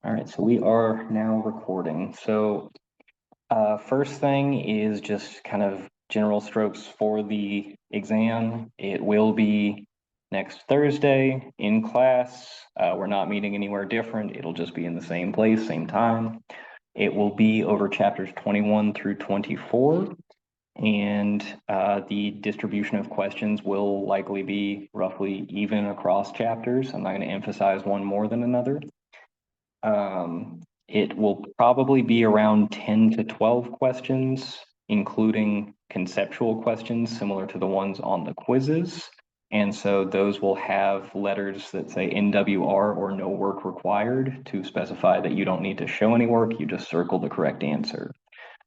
All right, so we are now recording. So first thing is just kind of general strokes for the exam. It will be next Thursday in class. We're not meeting anywhere different. It'll just be in the same place, same time. It will be over chapters 21 through 24. And the distribution of questions will likely be roughly even across chapters. I'm not going to emphasize one more than another. It will probably be around 10 to 12 questions, including conceptual questions similar to the ones on the quizzes. And so those will have letters that say NWR or no work required to specify that you don't need to show any work, you just circle the correct answer.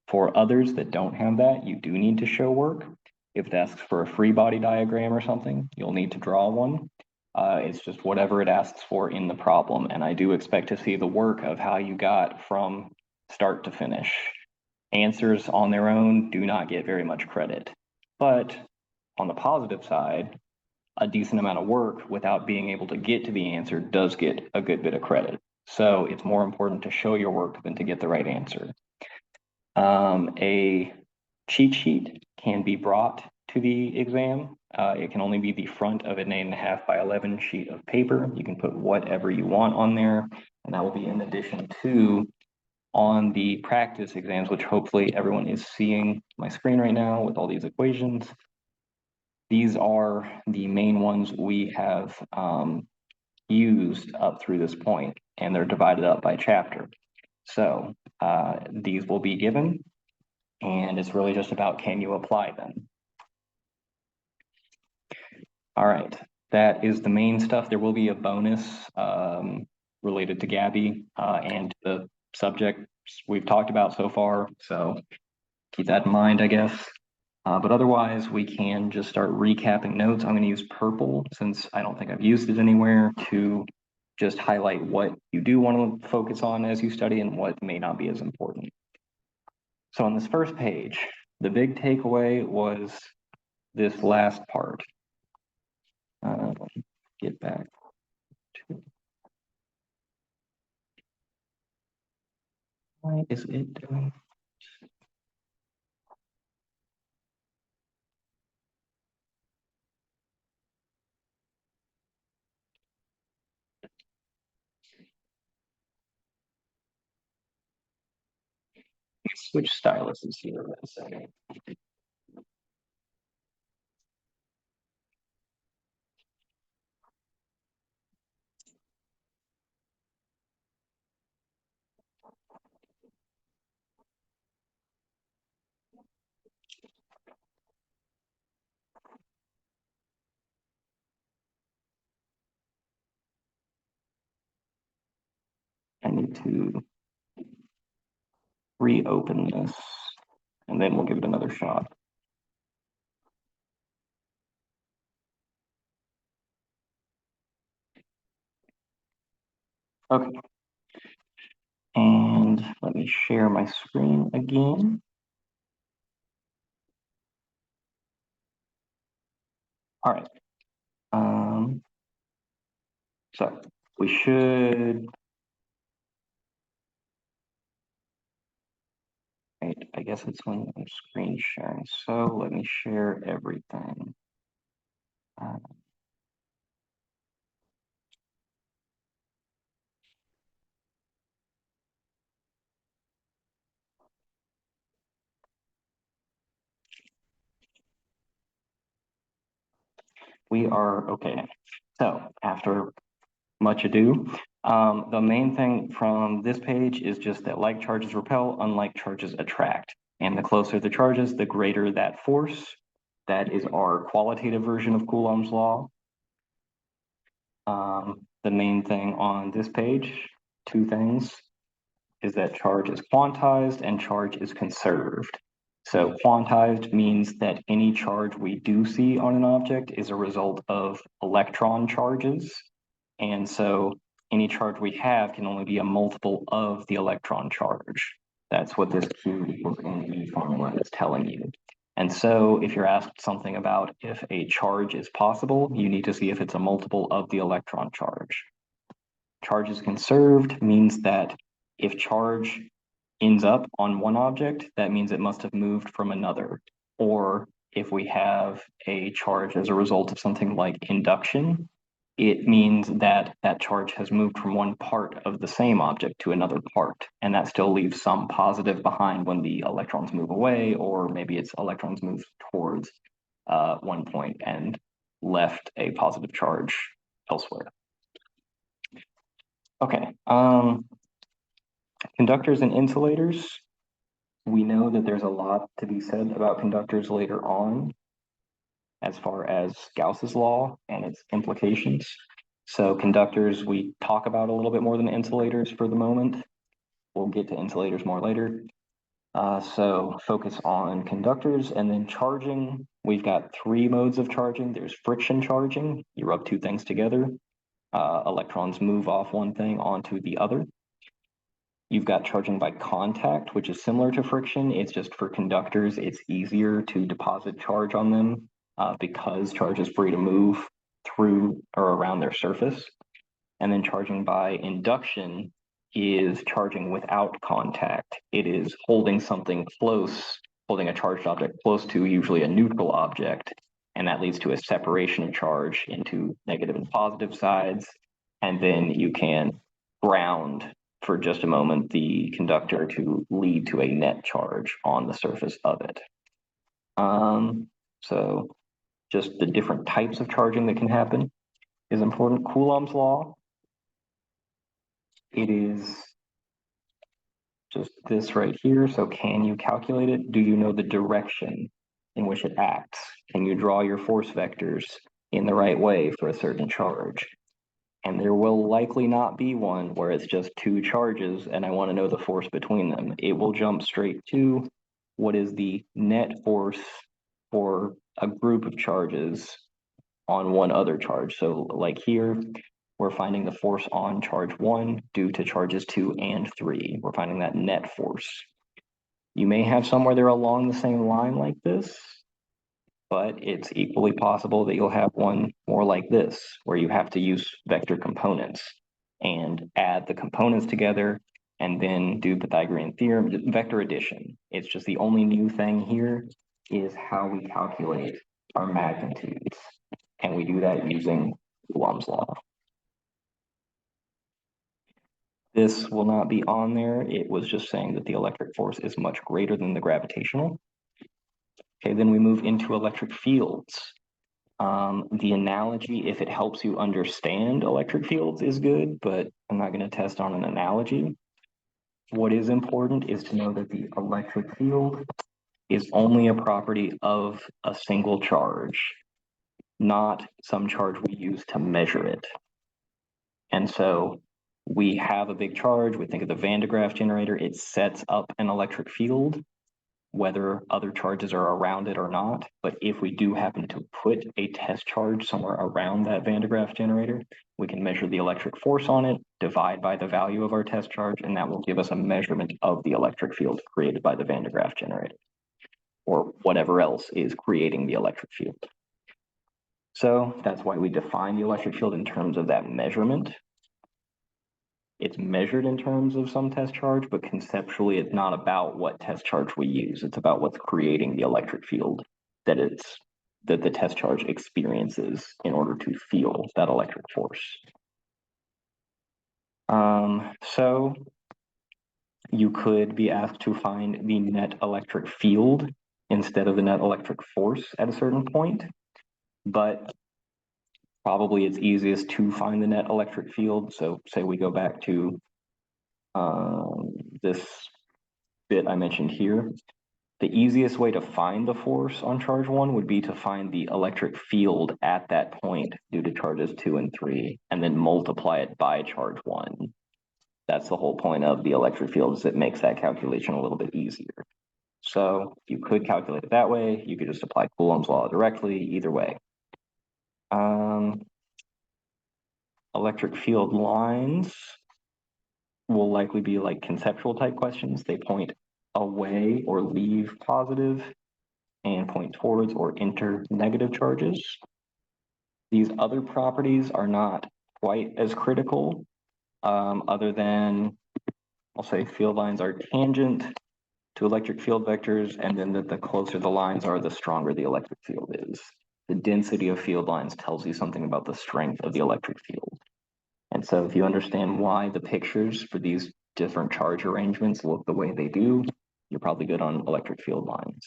For others that don't have that, you do need to show work. If it asks for a free body diagram or something, you'll need to draw one. It's just whatever it asks for in the problem. And I do expect to see the work of how you got from start to finish. Answers on their own do not get very much credit. But on the positive side, a decent amount of work without being able to get to the answer does get a good bit of credit. So it's more important to show your work than to get the right answer. A cheat sheet can be brought to the exam. It can only be the front of an 8.5 by 11 sheet of paper. You can put whatever you want on there, and that will be in addition to on the practice exams, which hopefully everyone is seeing my screen right now with all these equations. These are the main ones we have used up through this point, and they're divided up by chapter. So these will be given, and it's really just about can you apply them. All right, that is the main stuff. There will be a bonus related to Gabby and the subjects we've talked about so far, so keep that in mind, I guess. But otherwise, we can just start recapping notes. I'm going to use purple since I don't think I've used it anywhere to just highlight what you do want to focus on as you study and what may not be as important. So on this first page, the big takeaway was this last part. Get back to. Why is it doing? Switch styluses here in a second. I need to reopen this, and then we'll give it another shot. Okay. And let me share my screen again. All right. So we should. Right, I guess it's when I'm screen sharing. So let me share everything. We are okay. So after much ado, the main thing from this page is just that like charges repel, unlike charges attract. And the closer the charges, the greater that force. That is our qualitative version of Coulomb's law. The main thing on this page, two things, is that charge is quantized and charge is conserved. So quantized means that any charge we do see on an object is a result of electron charges. And so any charge we have can only be a multiple of the electron charge. That's what this Q equals NE formula is telling you. And so if you're asked something about if a charge is possible, you need to see if it's a multiple of the electron charge. charge is conserved means that if charge ends up on one object, that means it must have moved from another. Or if we have a charge as a result of something like induction, it means that that charge has moved from one part of the same object to another part, and that still leaves some positive behind when the electrons move away, or maybe it's electrons move towards one point and left a positive charge elsewhere. Okay, conductors and insulators. We know that there's a lot to be said about conductors later on, as far as Gauss's law and its implications. So conductors we talk about a little bit more than insulators for the moment. We'll get to insulators more later. So focus on conductors, and then charging. We've got three modes of charging. There's friction charging. You rub two things together. Electrons move off one thing onto the other. You've got charging by contact, which is similar to friction. It's just for conductors, it's easier to deposit charge on them because charge is free to move through or around their surface. And then charging by induction is charging without contact. It is holding something close, holding a charged object close to usually a neutral object, and that leads to a separation of charge into negative and positive sides. And then you can ground for just a moment the conductor to lead to a net charge on the surface of it. So just the different types of charging that can happen is important. Coulomb's law, it is just this right here. So can you calculate it? Do you know the direction in which it acts? Can you draw your force vectors in the right way for a certain charge? And there will likely not be one where it's just two charges and I want to know the force between them. It will jump straight to what is the net force for a group of charges on one other charge. So like here, we're finding the force on charge 1 due to charges 2 and 3. We're finding that net force. You may have somewhere they're along the same line like this, but it's equally possible that you'll have one more like this, where you have to use vector components and add the components together and then do Pythagorean theorem, vector addition. It's just the only new thing here is how we calculate our magnitudes. And we do that using Coulomb's law. This will not be on there. It was just saying that the electric force is much greater than the gravitational. Okay, then we move into electric fields. The analogy, if it helps you understand electric fields, is good, but I'm not going to test on an analogy. What is important is to know that the electric field is only a property of a single charge, not some charge we use to measure it. And so we have a big charge, we think of the Van de Graaff generator, it sets up an electric field, whether other charges are around it or not. But if we do happen to put a test charge somewhere around that Van de Graaff generator, we can measure the electric force on it, divide by the value of our test charge, and that will give us a measurement of the electric field created by the Van de Graaff generator, or whatever else is creating the electric field. So that's why we define the electric field in terms of that measurement. It's measured in terms of some test charge, but conceptually it's not about what test charge we use. It's about what's creating the electric field that the test charge experiences in order to feel that electric force. So you could be asked to find the net electric field instead of the net electric force at a certain point, but probably it's easiest to find the net electric field. So say we go back to this bit I mentioned here. The easiest way to find the force on charge 1 would be to find the electric field at that point due to charges 2 and 3, and then multiply it by charge 1. That's the whole point of the electric field, is it makes that calculation a little bit easier. So you could calculate it that way. You could just apply Coulomb's law directly, either way. Electric field lines will likely be like conceptual type questions. They point away or leave positive and point towards or enter negative charges. These other properties are not quite as critical. other than, I'll say field lines are tangent to electric field vectors, and then that the closer the lines are, the stronger the electric field is. The density of field lines tells you something about the strength of the electric field. And so if you understand why the pictures for these different charge arrangements look the way they do, you're probably good on electric field lines.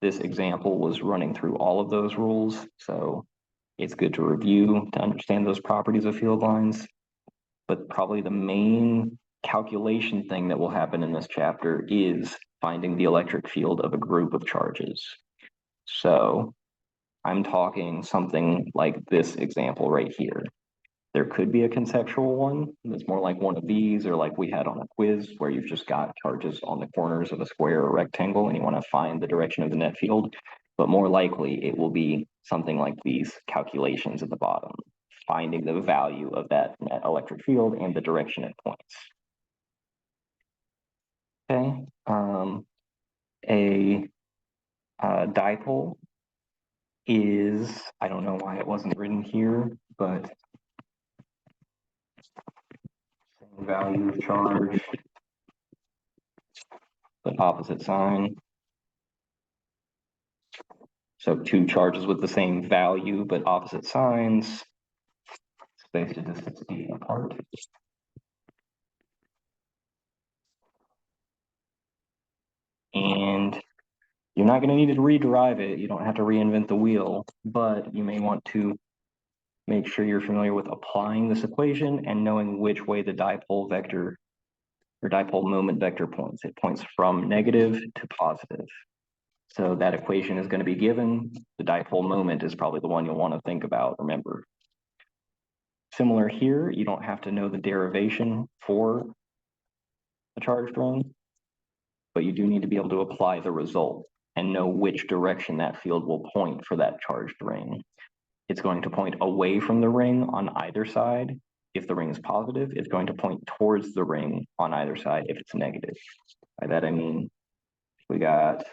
This example was running through all of those rules, so it's good to review to understand those properties of field lines. But probably the main calculation thing that will happen in this chapter is finding the electric field of a group of charges. So I'm talking something like this example right here. There could be a conceptual one that's more like one of these, or like we had on a quiz where you've just got charges on the corners of a square or rectangle and you want to find the direction of the net field. But more likely it will be something like these calculations at the bottom, finding the value of that net electric field and the direction it points. Okay, a dipole is, I don't know why it wasn't written here, but same value of charge, but opposite sign. So two charges with the same value but opposite signs, spaced a distance d apart. And you're not going to need to rederive it. You don't have to reinvent the wheel, but you may want to make sure you're familiar with applying this equation and knowing which way the dipole vector or dipole moment vector points. It points from negative to positive. So that equation is going to be given. The dipole moment is probably the one you'll want to think about, remember. Similar here, you don't have to know the derivation for a charged ring, but you do need to be able to apply the result and know which direction that field will point for that charged ring. It's going to point away from the ring on either side. If the ring is positive, it's going to point towards the ring on either side if it's negative. By that I mean, we got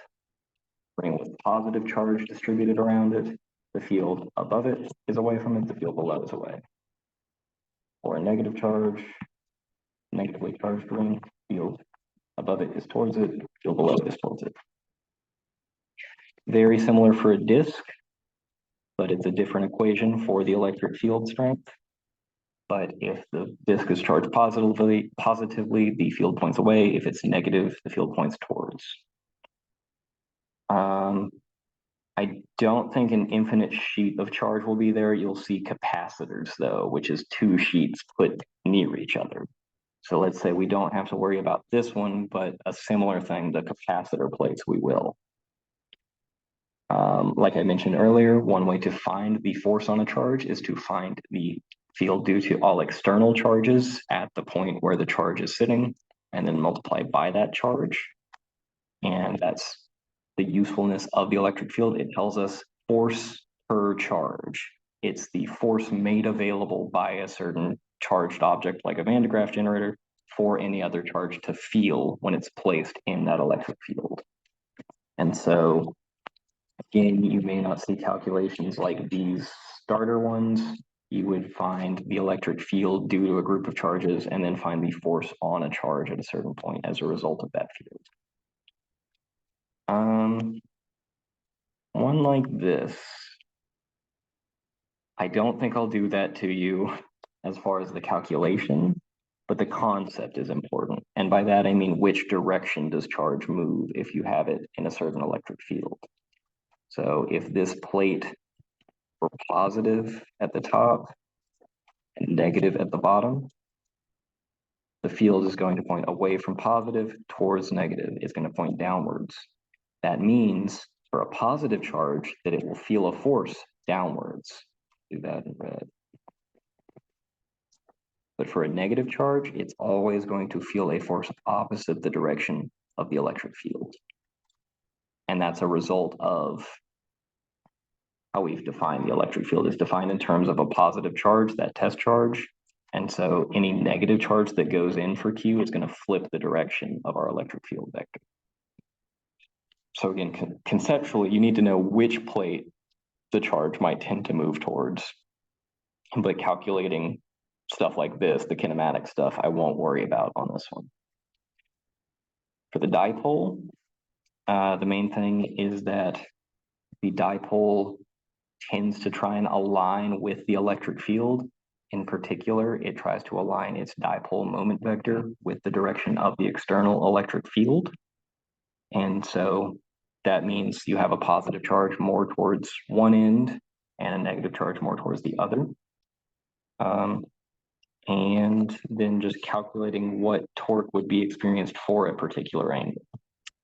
ring with positive charge distributed around it, the field above it is away from it, the field below is away. Or a negative charge, negatively charged ring, field above it is towards it, field below it is towards it. Very similar for a disk, but it's a different equation for the electric field strength. But if the disk is charged positively, the field points away. If it's negative, the field points towards. I don't think an infinite sheet of charge will be there. You'll see capacitors though, which is two sheets put near each other. So let's say we don't have to worry about this one, but a similar thing, the capacitor plates, we will. Like I mentioned earlier, one way to find the force on a charge is to find the field due to all external charges at the point where the charge is sitting, and then multiply by that charge. And that's the usefulness of the electric field. It tells us force per charge. It's the force made available by a certain charged object like a Van de Graaff generator for any other charge to feel when it's placed in that electric field. And so again, you may not see calculations like these starter ones. You would find the electric field due to a group of charges and then find the force on a charge at a certain point as a result of that field. One like this, I don't think I'll do that to you as far as the calculation, but the concept is important. And by that, I mean, which direction does charge move if you have it in a certain electric field? So if this plate were positive at the top and negative at the bottom, the field is going to point away from positive towards negative. It's going to point downwards. That means for a positive charge that it will feel a force downwards. Do that in red. But for a negative charge, it's always going to feel a force opposite the direction of the electric field. And that's a result of how we've defined the electric field. Is defined in terms of a positive charge, that test charge. And so any negative charge that goes in for Q is going to flip the direction of our electric field vector. So again, conceptually, you need to know which plate the charge might tend to move towards. But calculating stuff like this, the kinematic stuff, I won't worry about on this one. For the dipole, the main thing is that the dipole tends to try and align with the electric field. In particular, it tries to align its dipole moment vector with the direction of the external electric field. And so that means you have a positive charge more towards one end and a negative charge more towards the other. And then just calculating what torque would be experienced for a particular angle.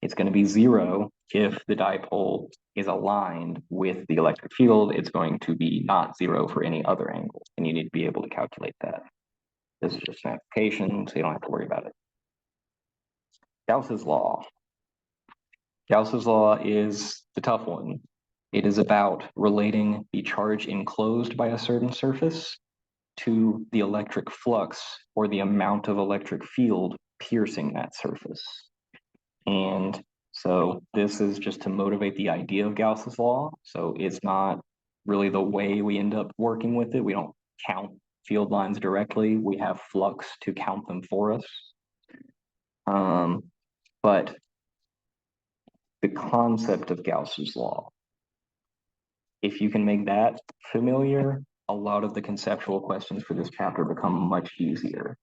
It's going to be 0 if the dipole is aligned with the electric field. It's going to be not 0 for any other angle, and you need to be able to calculate that. This is just an application, so you don't have to worry about it. Gauss's law. Gauss's law is the tough one. It is about relating the charge enclosed by a certain surface to the electric flux or the amount of electric field piercing that surface. And so this is just to motivate the idea of Gauss's law. So it's not really the way we end up working with it. We don't count field lines directly. We have flux to count them for us. But the concept of Gauss's law, if you can make that familiar, a lot of the conceptual questions for this chapter become much easier.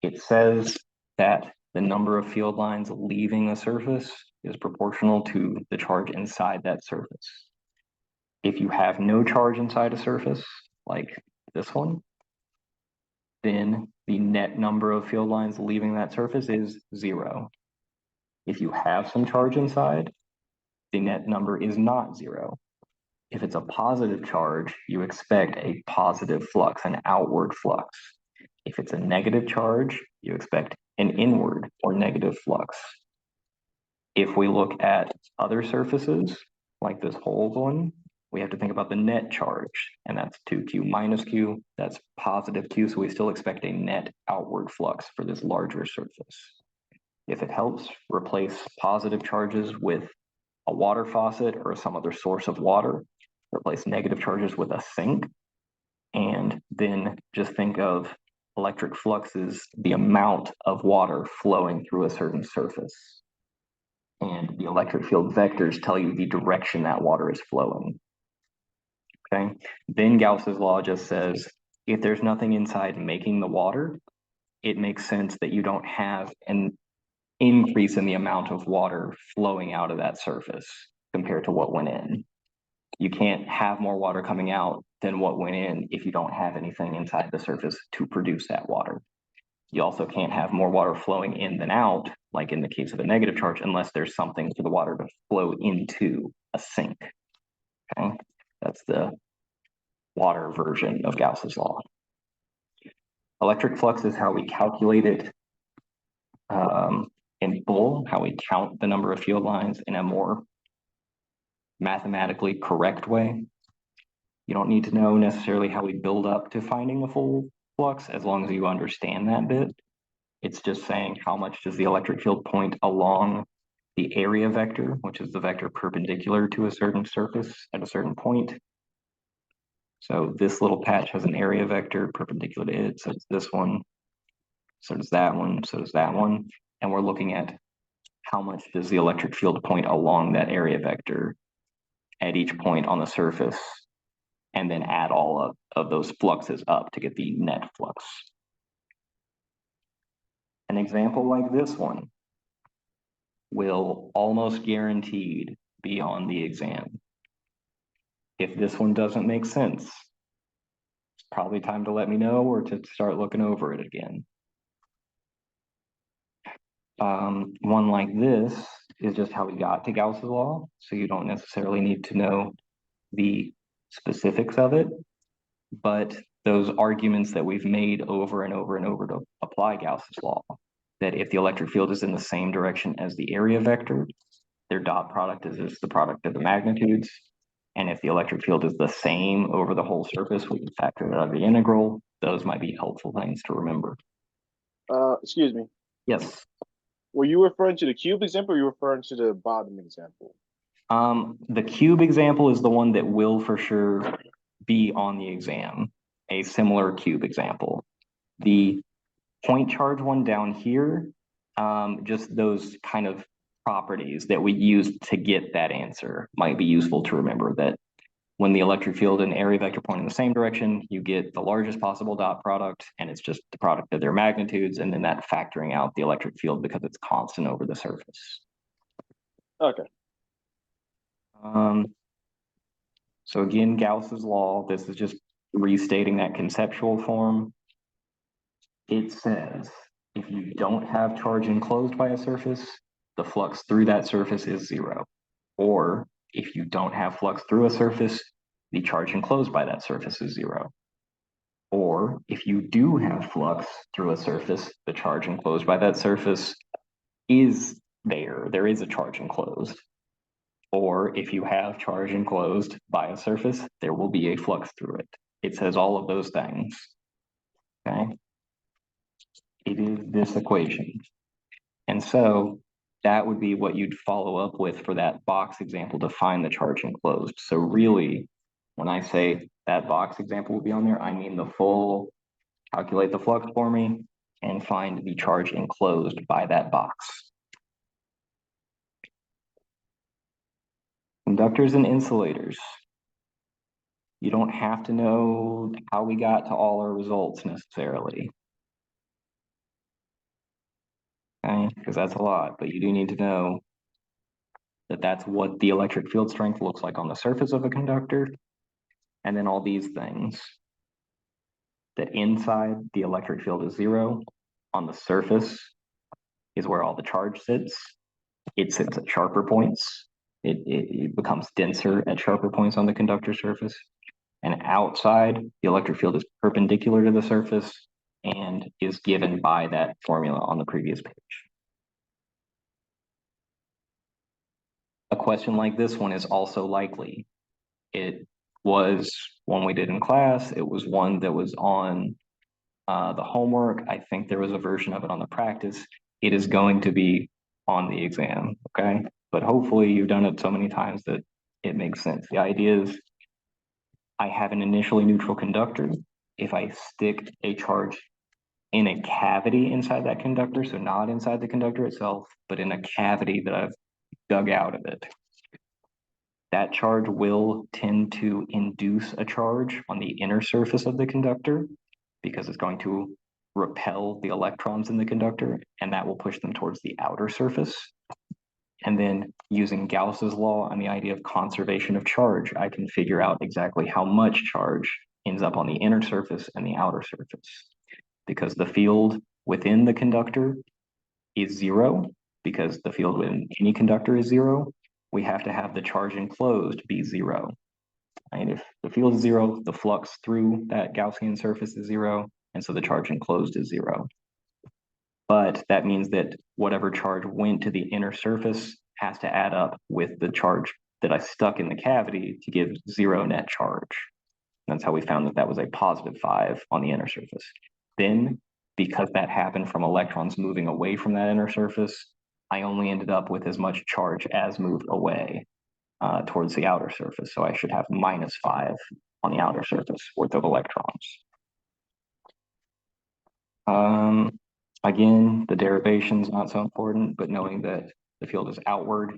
It says that the number of field lines leaving a surface is proportional to the charge inside that surface. If you have no charge inside a surface, like this one, then the net number of field lines leaving that surface is 0. If you have some charge inside, the net number is not 0. If it's a positive charge, you expect a positive flux, an outward flux. If it's a negative charge, you expect an inward or negative flux. If we look at other surfaces, like this whole one, we have to think about the net charge, and that's 2q minus q, that's positive q, so we still expect a net outward flux for this larger surface. If it helps, replace positive charges with a water faucet or some other source of water, replace negative charges with a sink, and then just think of electric flux as the amount of water flowing through a certain surface. And the electric field vectors tell you the direction that water is flowing. Okay, then Gauss's law just says, if there's nothing inside making the water, it makes sense that you don't have an increase in the amount of water flowing out of that surface compared to what went in. You can't have more water coming out than what went in if you don't have anything inside the surface to produce that water. You also can't have more water flowing in than out, like in the case of a negative charge, unless there's something for the water to flow into a sink. Okay, that's the water version of Gauss's law. Electric flux is how we calculate it in full, how we count the number of field lines in a more mathematically correct way. You don't need to know necessarily how we build up to finding a full flux, as long as you understand that bit. It's just saying how much does the electric field point along the area vector, which is the vector perpendicular to a certain surface at a certain point. So this little patch has an area vector perpendicular to it, so it's this one, so does that one, so does that one. And we're looking at how much does the electric field point along that area vector at each point on the surface, and then add all of those fluxes up to get the net flux. An example like this one will almost guaranteed be on the exam. If this one doesn't make sense, it's probably time to let me know or to start looking over it again. One like this is just how we got to Gauss's law, so you don't necessarily need to know the specifics of it, but those arguments that we've made over and over and over to apply Gauss's law, that if the electric field is in the same direction as the area vector, their dot product is just the product of the magnitudes. And if the electric field is the same over the whole surface, we can factor that out of the integral. Those might be helpful things to remember. Excuse me. Yes. Were you referring to the cube example, or were you referring to the bottom example? The cube example is the one that will for sure be on the exam, a similar cube example. The point charge one down here, just those kind of properties that we use to get that answer might be useful to remember that when the electric field and area vector point in the same direction, you get the largest possible dot product, and it's just the product of their magnitudes, and then that factoring out the electric field because it's constant over the surface. Okay. So again, Gauss's law, this is just restating that conceptual form. It says if you don't have charge enclosed by a surface, the flux through that surface is zero. Or if you don't have flux through a surface, the charge enclosed by that surface is zero. Or if you do have flux through a surface, the charge enclosed by that surface is there. There is a charge enclosed. Or if you have charge enclosed by a surface, there will be a flux through it. It says all of those things. Okay. It is this equation. And so that would be what you'd follow up with for that box example to find the charge enclosed. So really, when I say that box example will be on there, I mean the full calculate the flux for me and find the charge enclosed by that box. Conductors and insulators. You don't have to know how we got to all our results necessarily. Okay, because that's a lot, but you do need to know that that's what the electric field strength looks like on the surface of a conductor. And then all these things. That inside the electric field is zero. On the surface is where all the charge sits. It sits at sharper points. It becomes denser at sharper points on the conductor surface. And outside, the electric field is perpendicular to the surface and is given by that formula on the previous page. A question like this one is also likely. It was one we did in class. It was one that was on the homework. I think there was a version of it on the practice. It is going to be on the exam, okay? But hopefully you've done it so many times that it makes sense. The idea is I have an initially neutral conductor. If I stick a charge in a cavity inside that conductor, so not inside the conductor itself, but in a cavity that I've dug out of it, that charge will tend to induce a charge on the inner surface of the conductor because it's going to repel the electrons in the conductor, and that will push them towards the outer surface. And then using Gauss's law and the idea of conservation of charge, I can figure out exactly how much charge ends up on the inner surface and the outer surface. Because the field within the conductor is zero, because the field within any conductor is zero, we have to have the charge enclosed be zero. And if the field is zero, the flux through that Gaussian surface is zero, and so the charge enclosed is zero. But that means that whatever charge went to the inner surface has to add up with the charge that I stuck in the cavity to give zero net charge. That's how we found that that was a positive 5 on the inner surface. Then, because that happened from electrons moving away from that inner surface, I only ended up with as much charge as moved away towards the outer surface. So I should have -5 on the outer surface worth of electrons. Again, the derivation is not so important, but knowing that the field is outward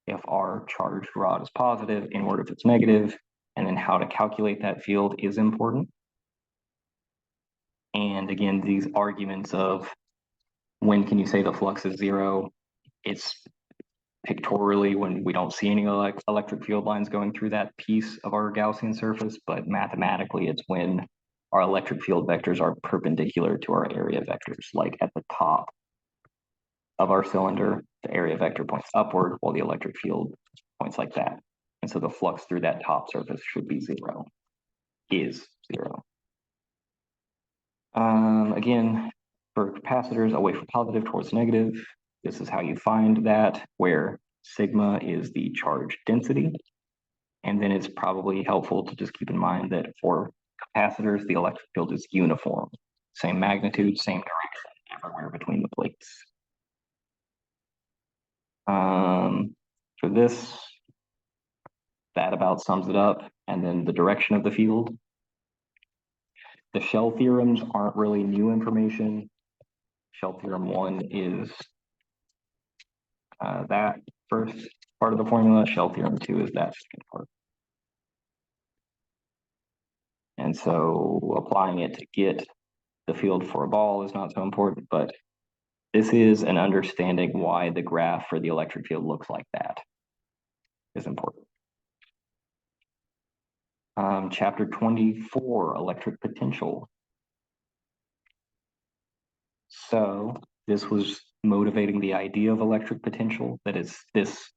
if our charged rod is positive, inward if it's negative, and then how to calculate that field is important. And again, these arguments of when can you say the flux is zero? It's pictorially when we don't see any electric field lines going through that piece of our Gaussian surface, but mathematically it's when our electric field vectors are perpendicular to our area vectors, like at the top of our cylinder, the area vector points upward while the electric field points like that. And so the flux through that top surface should be zero, is zero. Again, for capacitors, away from positive towards negative, this is how you find that, where sigma is the charge density. And then it's probably helpful to just keep in mind that for capacitors, the electric field is uniform. Same magnitude, same direction everywhere between the plates. For this, that about sums it up. And then the direction of the field. The shell theorems aren't really new information. Shell theorem 1 is that first part of the formula. Shell theorem 2 is that second part. And so applying it to get the field for a ball is not so important, but this is an understanding why the graph for the electric field looks like that is important. Chapter 24, electric potential. So this was motivating the idea of electric potential, that it's this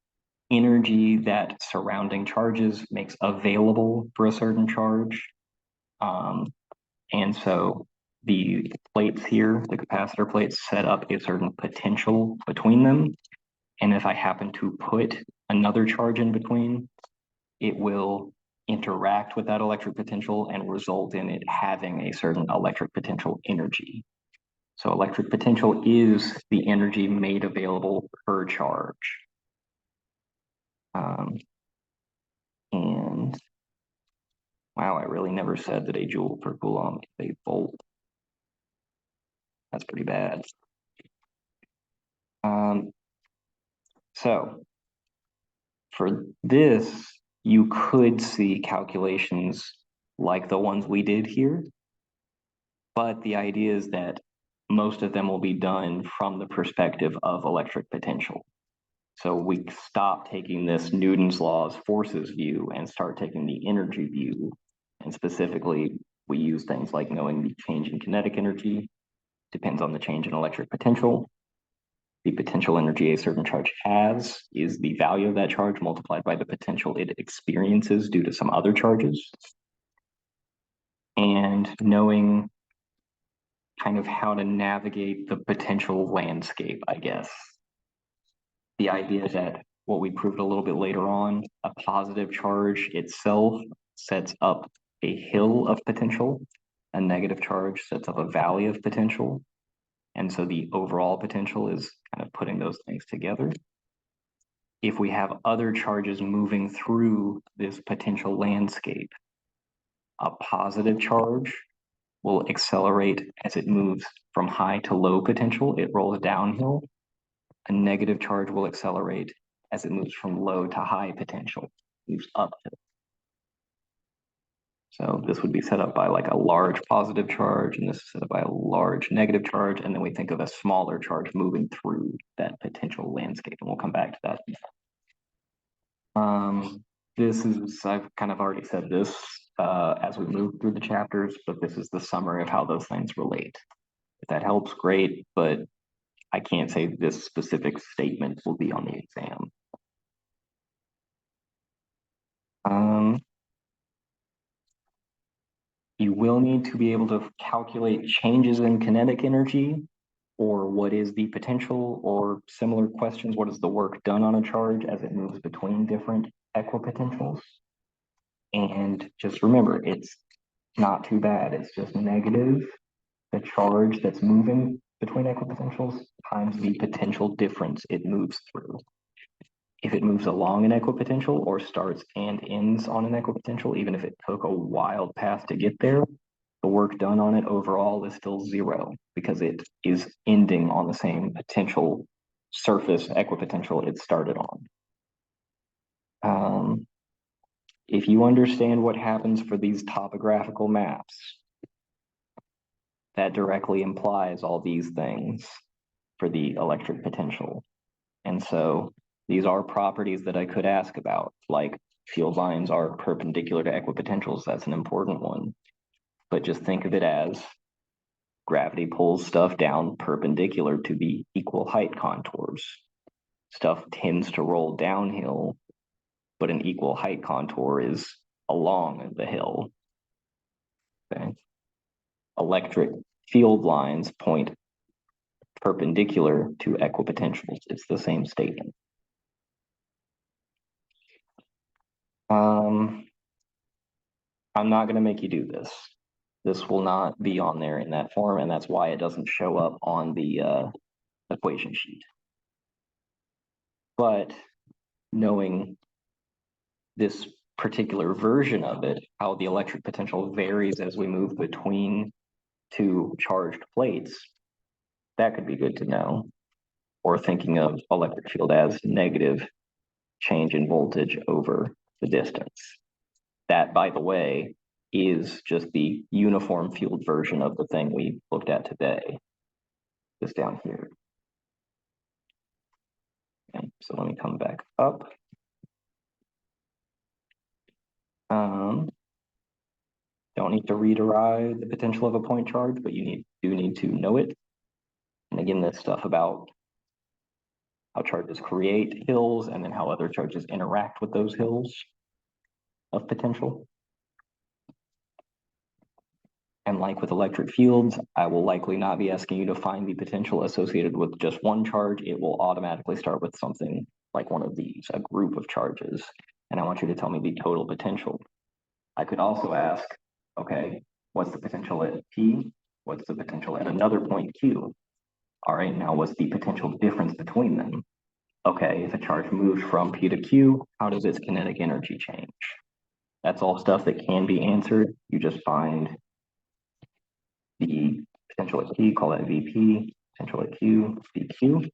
energy that surrounding charges makes available for a certain charge. And so the plates here, the capacitor plates, set up a certain potential between them. And if I happen to put another charge in between, it will interact with that electric potential and result in it having a certain electric potential energy. So electric potential is the energy made available per charge. And wow, I really never said that a joule per coulomb is a volt. That's pretty bad. So for this, you could see calculations like the ones we did here, but the idea is that most of them will be done from the perspective of electric potential. So we stop taking this Newton's laws forces view and start taking the energy view. And specifically, we use things like knowing the change in kinetic energy depends on the change in electric potential. The potential energy a certain charge has is the value of that charge multiplied by the potential it experiences due to some other charges. And knowing kind of how to navigate the potential landscape, I guess. The idea that what we proved a little bit later on, a positive charge itself sets up a hill of potential, a negative charge sets up a valley of potential. And so the overall potential is kind of putting those things together. If we have other charges moving through this potential landscape, a positive charge will accelerate as it moves from high to low potential, it rolls downhill. A negative charge will accelerate as it moves from low to high potential, moves uphill. So this would be set up by like a large positive charge, and this is set up by a large negative charge, and then we think of a smaller charge moving through that potential landscape, and we'll come back to that. This is, I've kind of already said this as we move through the chapters, but this is the summary of how those things relate. If that helps, great, but I can't say this specific statement will be on the exam. You will need to be able to calculate changes in kinetic energy, or what is the potential, or similar questions. What is the work done on a charge as it moves between different equipotentials? And just remember, it's not too bad. It's just negative the charge that's moving between equipotentials times the potential difference it moves through. If it moves along an equipotential or starts and ends on an equipotential, even if it took a wild path to get there, the work done on it overall is still zero because it is ending on the same potential surface equipotential it started on. If you understand what happens for these topographical maps, that directly implies all these things for the electric potential. And so these are properties that I could ask about, like field lines are perpendicular to equipotentials. That's an important one. But just think of it as gravity pulls stuff down perpendicular to the equal height contours. Stuff tends to roll downhill, but an equal height contour is along the hill. Okay. Electric field lines point perpendicular to equipotentials. It's the same statement. I'm not going to make you do this. This will not be on there in that form, and that's why it doesn't show up on the equation sheet. But knowing this particular version of it, how the electric potential varies as we move between two charged plates, that could be good to know. Or thinking of electric field as negative change in voltage over the distance. That, by the way, is just the uniform field version of the thing we looked at today, this down here. Okay, so let me come back up. Don't need to read or write the potential of a point charge, but you do need to know it. And again, this stuff about how charges create hills and then how other charges interact with those hills of potential. And like with electric fields, I will likely not be asking you to find the potential associated with just one charge. It will automatically start with something like one of these, a group of charges. And I want you to tell me the total potential. I could also ask, okay, what's the potential at P? What's the potential at another point Q? All right, now what's the potential difference between them? Okay, if a charge moves from P to Q, how does its kinetic energy change? That's all stuff that can be answered. You just find the potential at P, call that VP, potential at Q, VQ.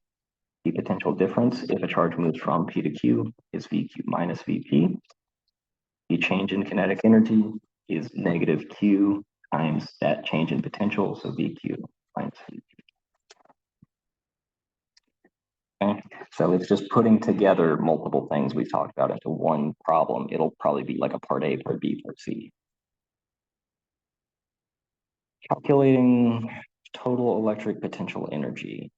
The potential difference if a charge moves from P to Q is VQ minus VP. The change in kinetic energy is negative Q times that change in potential, so VQ minus VP. Okay, so it's just putting together multiple things we've talked about into one problem. It'll probably be like a part A, part B, part C. Calculating total electric potential energy.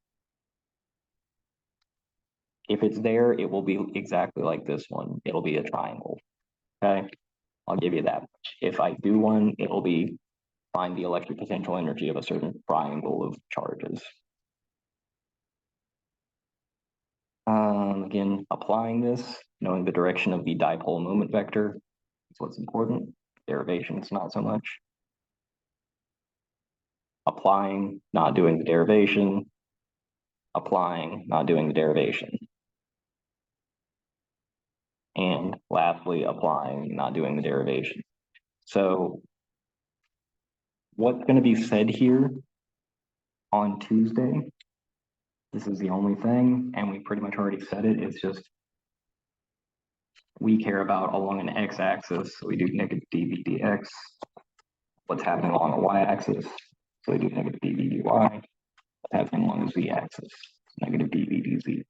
If it's there, it will be exactly like this one. It'll be a triangle. Okay, I'll give you that much. If I do one, it'll be find the electric potential energy of a certain triangle of charges. Again, applying this, knowing the direction of the dipole moment vector is what's important. Derivations, not so much. Applying, not doing the derivation. Applying, not doing the derivation. And lastly, applying, not doing the derivation. So what's going to be said here on Tuesday, this is the only thing, and we pretty much already said it, it's just we care about along an x-axis, so we do negative dv dx. What's happening along a y-axis, so we do negative dv dy. What's happening along the z-axis, negative dv dz.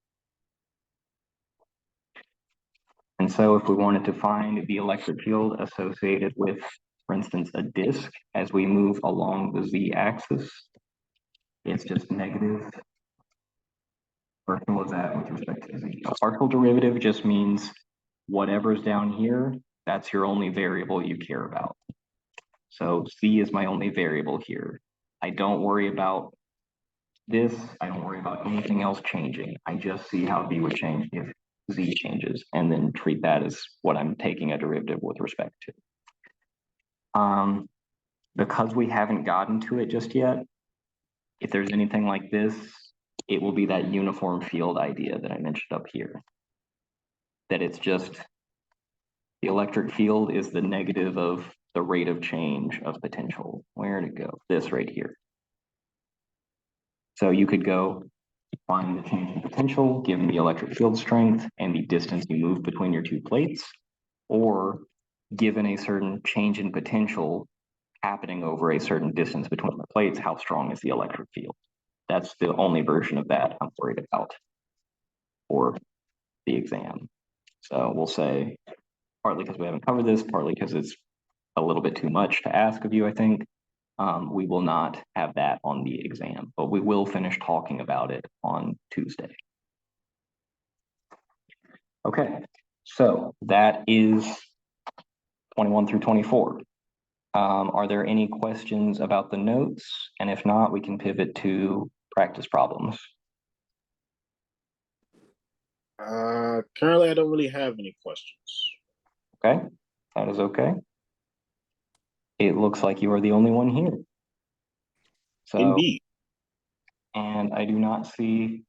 And so if we wanted to find the electric field associated with, for instance, a disk as we move along the z-axis, it's just negative. Partial of that with respect to z. A partial derivative just means whatever's down here, that's your only variable you care about. So z is my only variable here. I don't worry about this. I don't worry about anything else changing. I just see how v would change if z changes, and then treat that as what I'm taking a derivative with respect to. Because we haven't gotten to it just yet, if there's anything like this, it will be that uniform field idea that I mentioned up here. That it's just the electric field is the negative of the rate of change of potential. Where to go? This right here. So you could go find the change in potential given the electric field strength and the distance you move between your two plates, or given a certain change in potential happening over a certain distance between the plates, how strong is the electric field? That's the only version of that I'm worried about for the exam. So we'll say, partly because we haven't covered this, partly because it's a little bit too much to ask of you, I think, we will not have that on the exam, but we will finish talking about it on Tuesday. Okay, so that is 21 through 24. Are there any questions about the notes? And if not, we can pivot to practice problems. Currently, I don't really have any questions. Okay, that is okay. It looks like you are the only one here. So, Indeed. and I do not see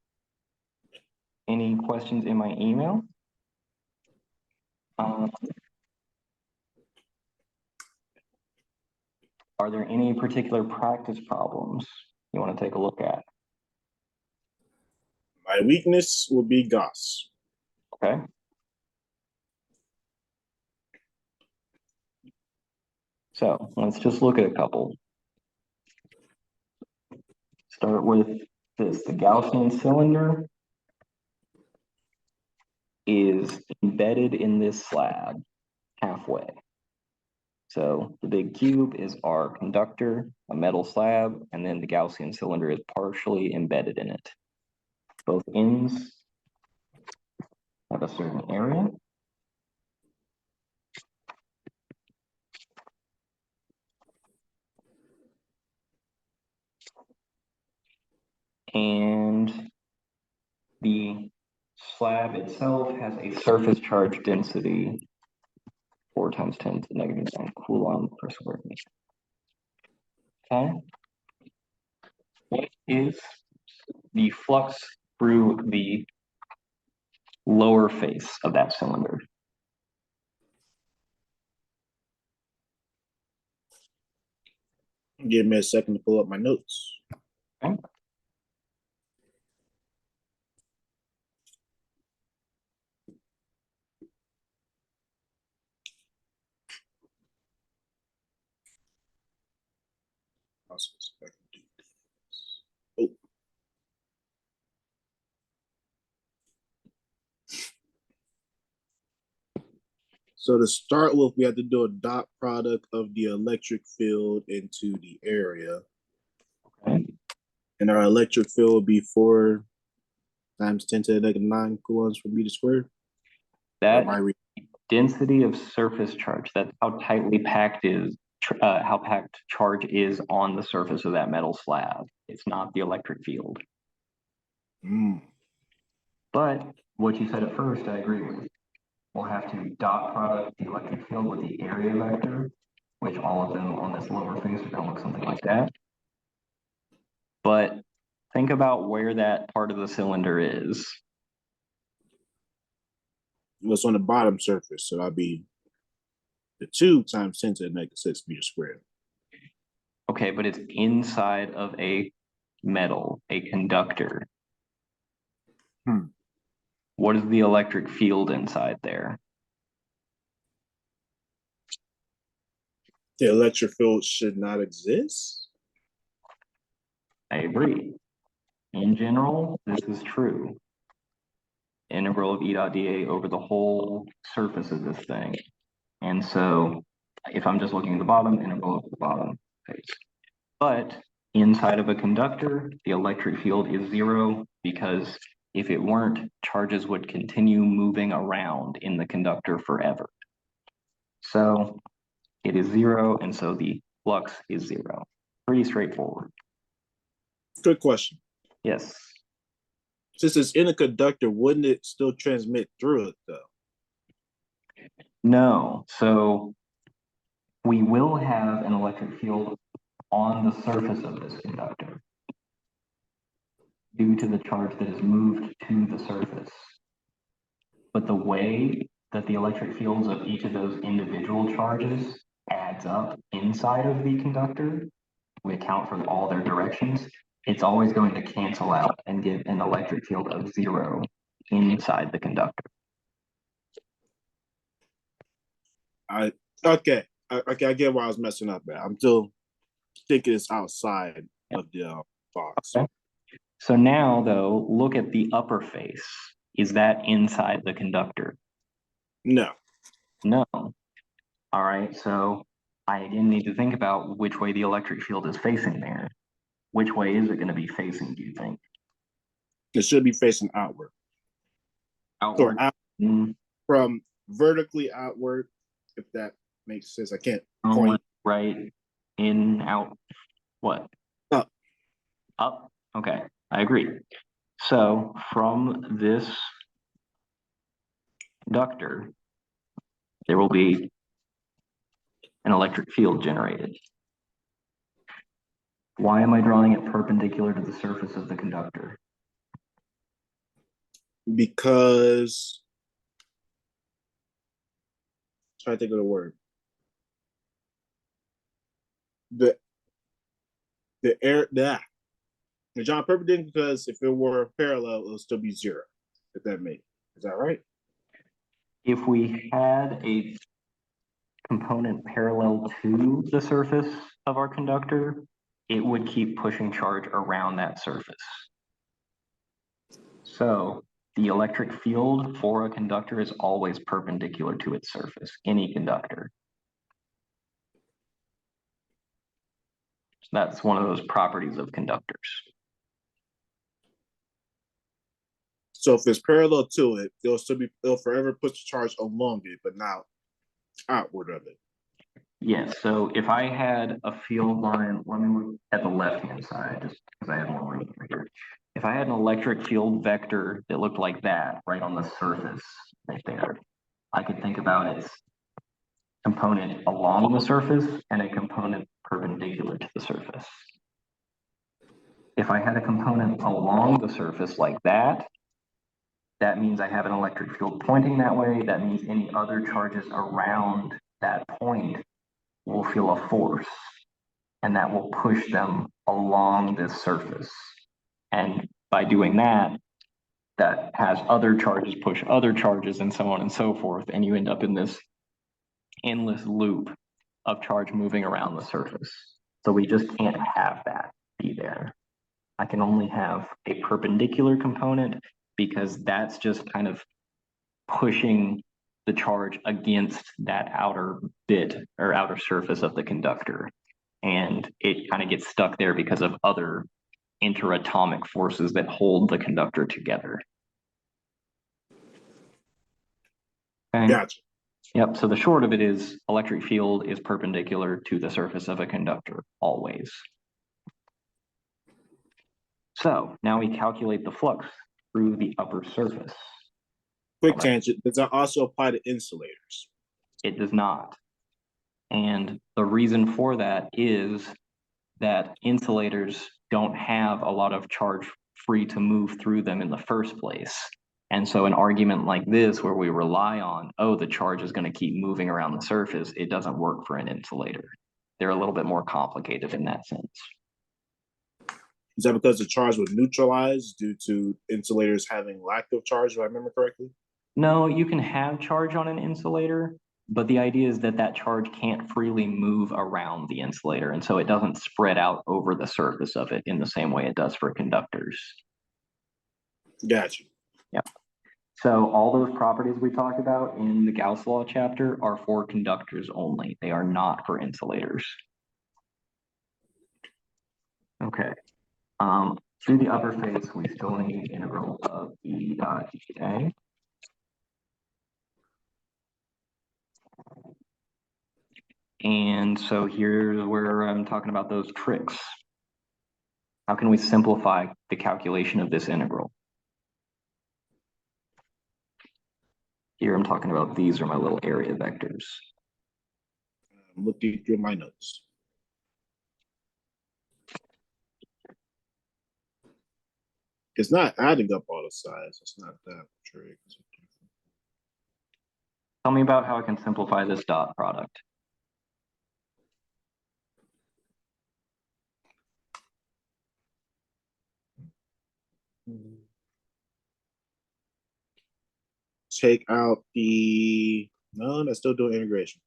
any questions in my email. Are there any particular practice problems you want to take a look at? My weakness will be Gauss. Okay. So let's just look at a couple. Start with this. The Gaussian cylinder is embedded in this slab halfway. So the big cube is our conductor, a metal slab, and then the Gaussian cylinder is partially embedded in it. Both ends have a certain area. And the slab itself has a surface charge density 4 times 10 to the negative 9 coulomb per square meter. Okay. What is the flux through the lower face of that cylinder? Give me a second to pull up my notes. Okay. Oh. So to start with, we have to do a dot product of the electric field into the area. Okay. And our electric field will be 4 times 10 to the negative 9 coulombs per meter squared. That density of surface charge, that's how tightly packed how packed charge is on the surface of that metal slab. It's not the electric field. But what you said at first, I agree with. We'll have to dot product the electric field with the area vector, which all of them on this lower face are going to look something like that. But think about where that part of the cylinder is. What's on the bottom surface? So that'll be the 2 times 10 to the negative 6 meters squared. Okay, but it's inside of a metal, a conductor. What is the electric field inside there? The electric field should not exist. I agree. In general, this is true. Integral of E dot dA over the whole surface of this thing. And so if I'm just looking at the bottom, integral of the bottom face. But inside of a conductor, the electric field is 0 because if it weren't, charges would continue moving around in the conductor forever. So it is 0, and so the flux is 0. Pretty straightforward. Good question. Yes. Since it's in a conductor, wouldn't it still transmit through it though? No. So we will have an electric field on the surface of this conductor due to the charge that is moved to the surface. But the way that the electric fields of each of those individual charges adds up inside of the conductor, we account for all their directions, it's always going to cancel out and give an electric field of 0 inside the conductor. Okay, I get why I was messing up at. I'm still thinking it's outside of the box. Okay. So now, though, look at the upper face. Is that inside the conductor? No. No. All right, so I again need to think about which way the electric field is facing there. Which way is it going to be facing, do you think? It should be facing outward. Outward? Or out, from vertically outward, if that makes sense. I can't point. Right, in, out, what? Up. Up? Okay, I agree. So from this conductor, there will be an electric field generated. Why am I drawing it perpendicular to the surface of the conductor? Because, try to think of the word. the air that the John perpendicular because if it were parallel, it would still be zero. If that makes is that right? If we had a component parallel to the surface of our conductor, it would keep pushing charge around that surface. So the electric field for a conductor is always perpendicular to its surface, any conductor. So that's one of those properties of conductors. So if it's parallel to it, it'll forever push the charge along it, but not outward of it. Yes, so if I had a field line, let me look at the left-hand side, just because I have more room over here. If I had an electric field vector that looked like that, right on the surface, right there, I could think about its component along the surface and a component perpendicular to the surface. If I had a component along the surface like that, that means I have an electric field pointing that way. That means any other charges around that point will feel a force, and that will push them along this surface. And by doing that, that has other charges push other charges and so on and so forth. And you end up in this endless loop of charge moving around the surface. So we just can't have that be there. I can only have a perpendicular component because that's just kind of pushing the charge against that outer bit or outer surface of the conductor. And it kind of gets stuck there because of other interatomic forces that hold the conductor together. Okay. Gotcha. Yep. So the short of it is electric field is perpendicular to the surface of a conductor always. So now we calculate the flux through the upper surface. Quick tangent. Does that also apply to insulators? It does not. And the reason for that is that insulators don't have a lot of charge free to move through them in the first place. And so an argument like this, where we rely on, oh, the charge is going to keep moving around the surface, it doesn't work for an insulator. They're a little bit more complicated in that sense. Is that because the charge was neutralized due to insulators having lack of charge, if I remember correctly? No, you can have charge on an insulator, but the idea is that that charge can't freely move around the insulator, and so it doesn't spread out over the surface of it in the same way it does for conductors. Gotcha. Yep. So all those properties we talked about in the Gauss law chapter are for conductors only. They are not for insulators. Okay. Through the upper face, we still need integral of E dot A. And so here's where I'm talking about those tricks. How can we simplify the calculation of this integral? Here I'm talking about these are my little area vectors. I'm looking through my notes. It's not adding up all the sides. It's not that trick. Tell me about how I can simplify this dot product. Take out the, no, that's still doing integration.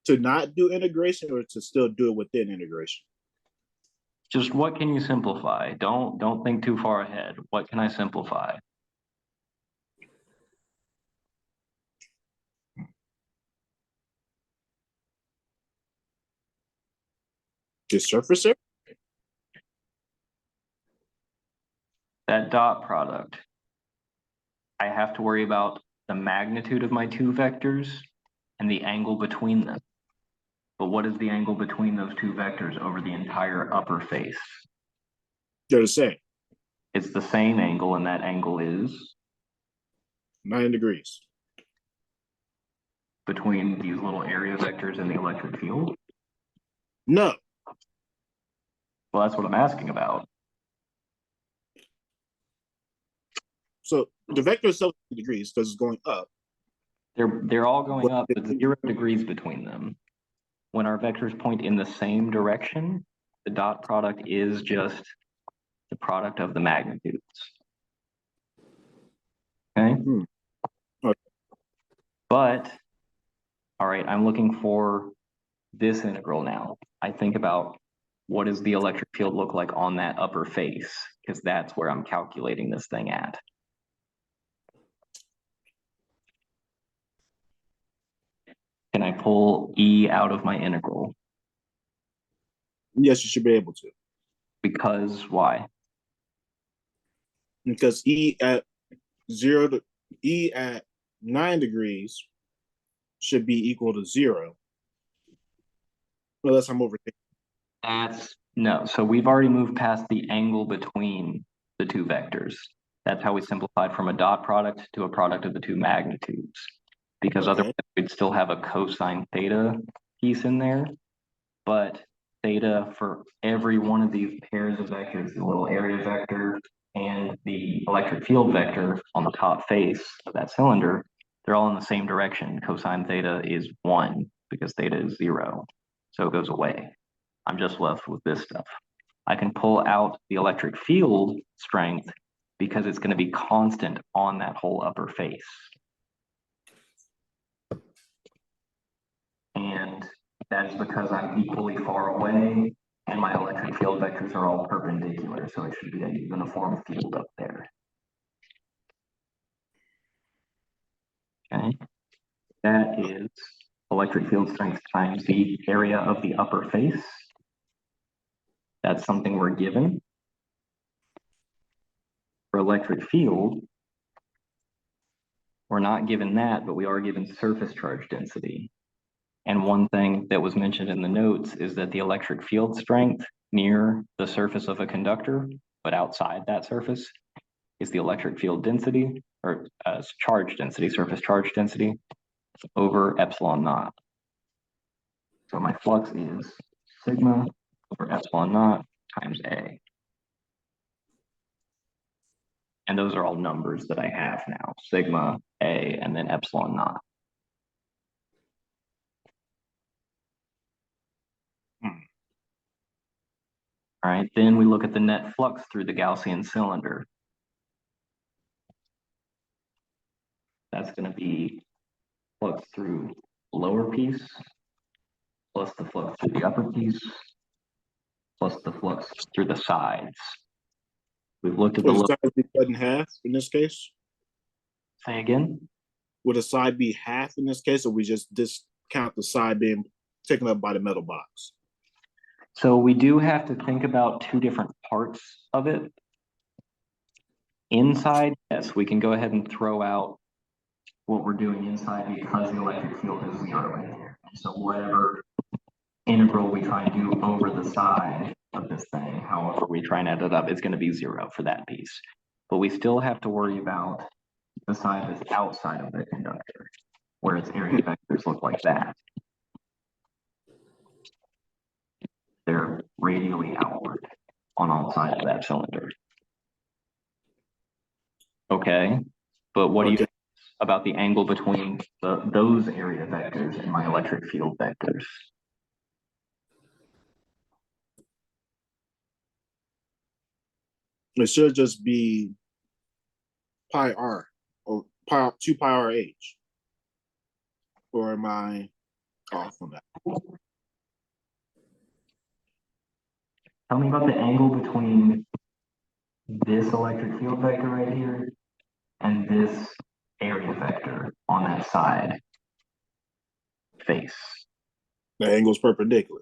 To not do integration or to still do it within integration? Just what can you simplify? Don't think too far ahead. What can I simplify? Just surface area? That dot product, I have to worry about the magnitude of my two vectors and the angle between them. But what is the angle between those two vectors over the entire upper face? They're the same. It's the same angle, and that angle is 9 degrees. Between these little area vectors and the electric field? No. Well, that's what I'm asking about. So the vector is 7 degrees because it's going up. They're all going up, but 0 degrees between them. when our vectors point in the same direction, the dot product is just the product of the magnitudes. Okay? Okay. But, all right, I'm looking for this integral now. I think about what does the electric field look like on that upper face, because that's where I'm calculating this thing at. Can I pull E out of my integral? Yes, you should be able to. Because why? Because E at 9 degrees should be equal to 0. Unless I'm overthinking. No. So we've already moved past the angle between the two vectors. That's how we simplified from a dot product to a product of the two magnitudes. Because otherwise we'd still have a cosine theta piece in there. But theta for every one of these pairs of vectors, the little area vector and the electric field vector on the top face of that cylinder, they're all in the same direction. Cosine theta is 1 because theta is 0. So it goes away. I'm just left with this stuff. I can pull out the electric field strength because it's going to be constant on that whole upper face. And that's because I'm equally far away and my electric field vectors are all perpendicular, so it should be a uniform field up there. Okay, that is electric field strength times the area of the upper face. That's something we're given. For electric field, we're not given that, but we are given surface charge density. And one thing that was mentioned in the notes is that the electric field strength near the surface of a conductor, but outside that surface, is the electric field density, or charge density, surface charge density, over epsilon naught. So my flux is sigma over epsilon naught times A. And those are all numbers that I have now, sigma, A, and then epsilon naught. All right, then we look at the net flux through the Gaussian cylinder. That's going to be flux through the lower piece, plus the flux through the upper piece, plus the flux through the sides. We've looked at the Would the side be cut in half in this case? Say again? Would a side be half in this case, or we just discount the side being taken up by the metal box? So we do have to think about two different parts of it. Inside, yes, we can go ahead and throw out what we're doing inside because the electric field is 0 in here. So whatever integral we try and do over the side of this thing, however we try and add it up, it's going to be 0 for that piece. But we still have to worry about the side that's outside of the conductor, where its area vectors look like that. They're radially outward on all sides of that cylinder. Okay, but what do you think about the angle between those area vectors and my electric field vectors? It should just be pi r, or 2 pi r h. Or am I off on that? Tell me about the angle between this electric field vector right here and this area vector on that side face. The angle's perpendicular.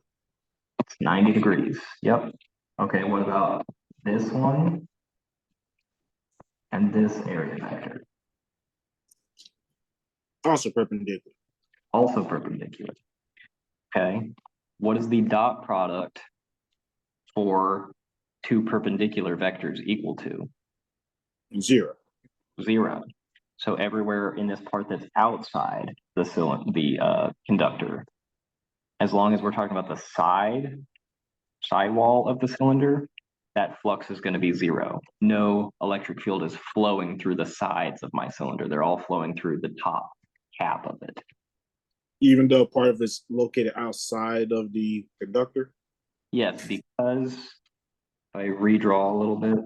It's 90 degrees. Yep. Okay, what about this one and this area vector? Also perpendicular. Also perpendicular. Okay. What is the dot product for two perpendicular vectors equal to? 0. 0. So everywhere in this part that's outside the conductor, as long as we're talking about the sidewall of the cylinder, that flux is going to be 0. No electric field is flowing through the sides of my cylinder. They're all flowing through the top cap of it. even though part of it's located outside of the conductor? Yes, because if I redraw a little bit,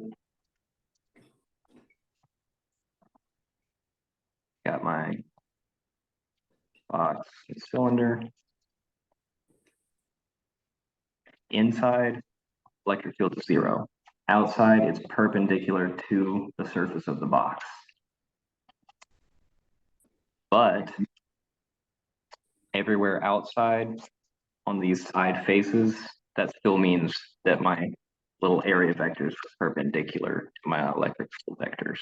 got my box and cylinder. Inside, electric field is 0. Outside, it's perpendicular to the surface of the box. But everywhere outside on these side faces, that still means that my little area vectors are perpendicular to my electric field vectors.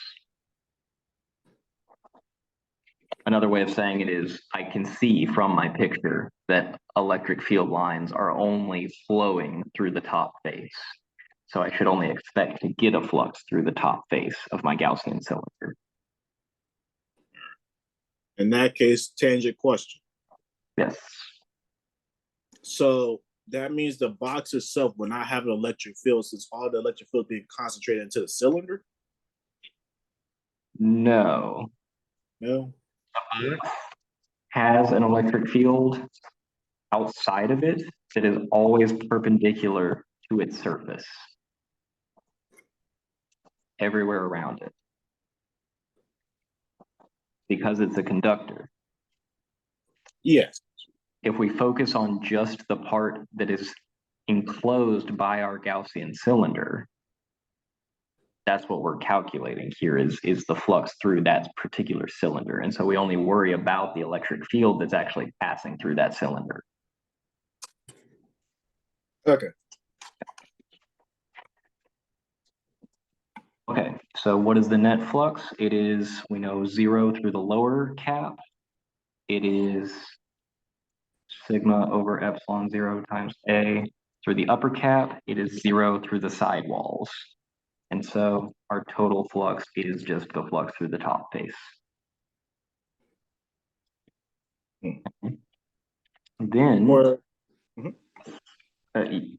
Another way of saying it is I can see from my picture that electric field lines are only flowing through the top face. So I should only expect to get a flux through the top face of my Gaussian cylinder. In that case, tangent question. Yes. So that means the box itself will not have an electric field since all the electric field being concentrated into the cylinder? No. No. Has an electric field outside of it that is always perpendicular to its surface, everywhere around it, because it's a conductor. Yes. If we focus on just the part that is enclosed by our Gaussian cylinder, that's what we're calculating here is the flux through that particular cylinder. And so we only worry about the electric field that's actually passing through that cylinder. Okay. Okay, so what is the net flux? It is, we know, 0 through the lower cap. It is sigma over epsilon 0 times A. Through the upper cap, it is 0 through the sidewalls. And so our total flux is just the flux through the top face. Then, For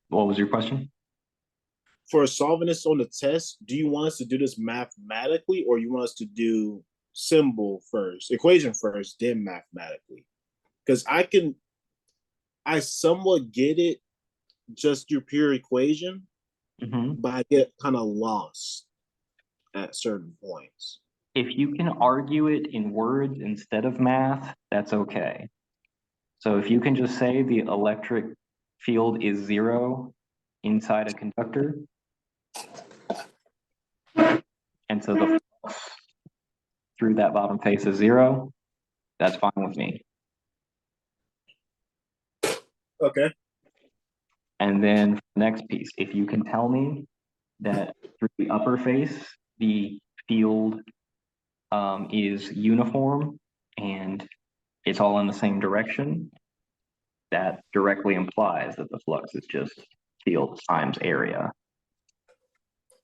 what was your question? for solving this on the test, do you want us to do this mathematically or you want us to do symbol first, equation first, then mathematically? Because I somewhat get it just through pure equation, but I get kind of lost at certain points. If you can argue it in words instead of math, that's okay. So if you can just say the electric field is 0 inside a conductor, and so the flux through that bottom face is 0, that's fine with me. Okay. And then next piece, if you can tell me that through the upper face, the field is uniform and it's all in the same direction, that directly implies that the flux is just field times area.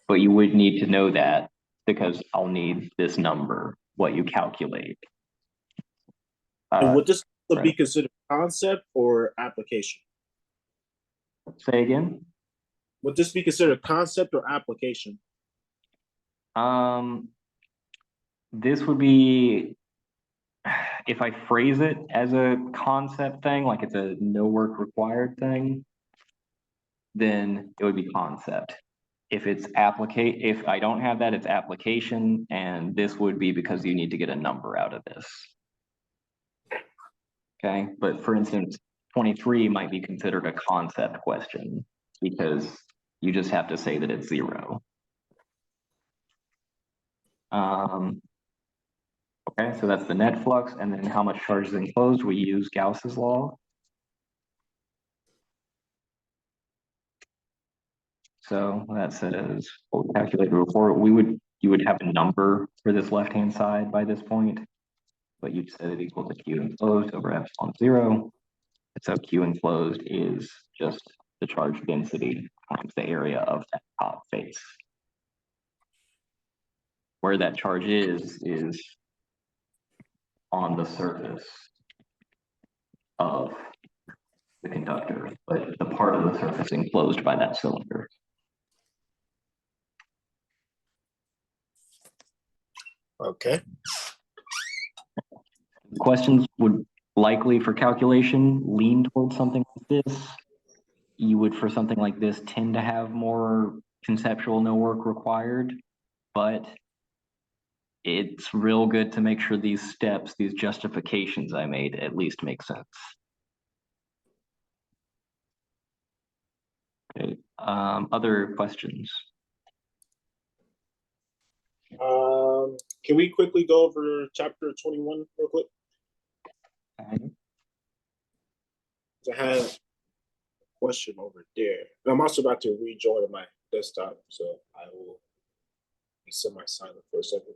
But you would need to know that because I'll need this number, what you calculate. And would this right. be considered concept or application? Say again? Would this be considered concept or application? This would be, if I phrase it as a concept thing, like it's a no work required thing, then it would be concept. If it's if I don't have that, it's application, and this would be because you need to get a number out of this. Okay, but for instance, 23 might be considered a concept question because you just have to say that it's 0. Okay, so that's the net flux, and then how much charge is enclosed, we use Gauss's law. So that says, what we calculated before, you would have a number for this left-hand side by this point, but you'd set it equal to Q enclosed over epsilon 0. And so Q enclosed is just the charge density times the area of that top face. Where that charge is on the surface of the conductor, but the part of the surface enclosed by that cylinder. Okay. Questions would likely for calculation lean towards something like this. You would, for something like this, tend to have more conceptual no work required, but it's real good to make sure these steps, these justifications I made, at least make sense. Okay. Other questions? Can we quickly go over chapter 21 real quick? Okay. I had a question over there. I'm also about to rejoin my desktop, so I will be semi-silent for a second.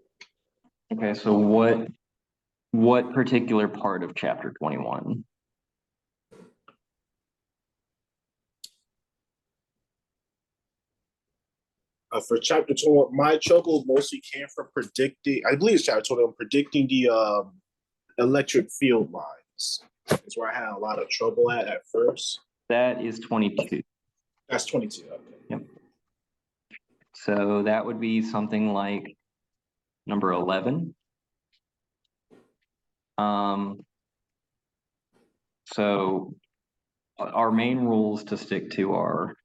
Okay, so what particular part of chapter 21? For chapter 21, my trouble mostly came from predicting, I believe it's chapter 21, predicting the electric field lines. That's where I had a lot of trouble at first. That is 22. That's 22. Okay. Yep. So that would be something like number 11. So our main rules to stick to are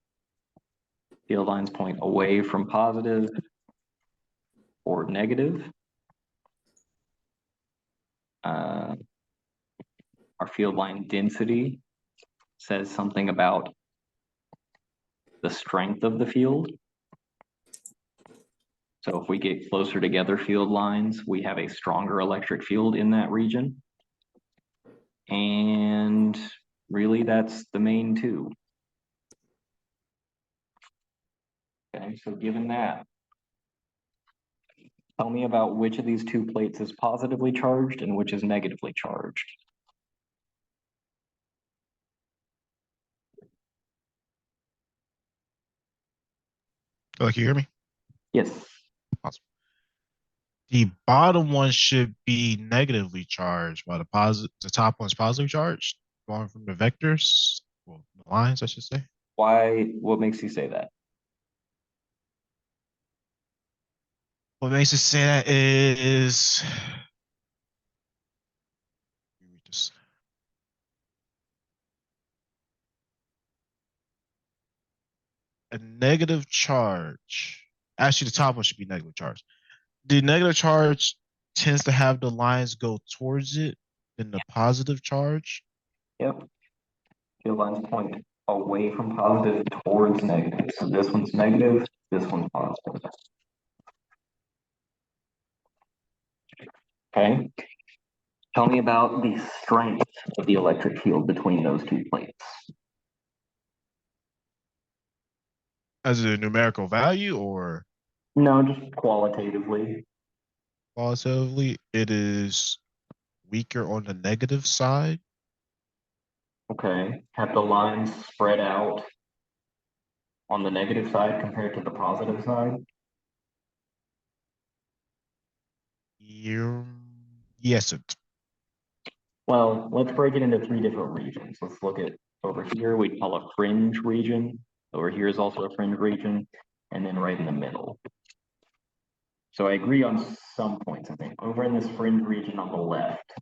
field lines point away from positive or negative. Our field line density says something about the strength of the field. So if we get closer together field lines, we have a stronger electric field in that region. And really that's the main two. Okay, so given that, tell me about which of these two plates is positively charged and which is negatively charged. Oh, can you hear me? Yes. Awesome. The bottom one should be negatively charged, while the top one's positively charged, going from the vectors, well, the lines, I should say. Why? What makes you say that? What makes it say that is just a negative charge. Actually, the top one should be negative charge. The negative charge tends to have the lines go towards it than the positive charge. Yep. Field lines point away from positive towards negative. So this one's negative, this one's positive. Okay. Tell me about the strength of the electric field between those two plates. As a numerical value or No, just qualitatively. qualitatively, it is weaker on the negative side. Okay. Have the lines spread out on the negative side compared to the positive side? Yes, it. Well, let's break it into three different regions. Let's look at over here, we call a fringe region. Over here is also a fringe region, and then right in the middle. So I agree on some points, I think. Over in this fringe region on the left,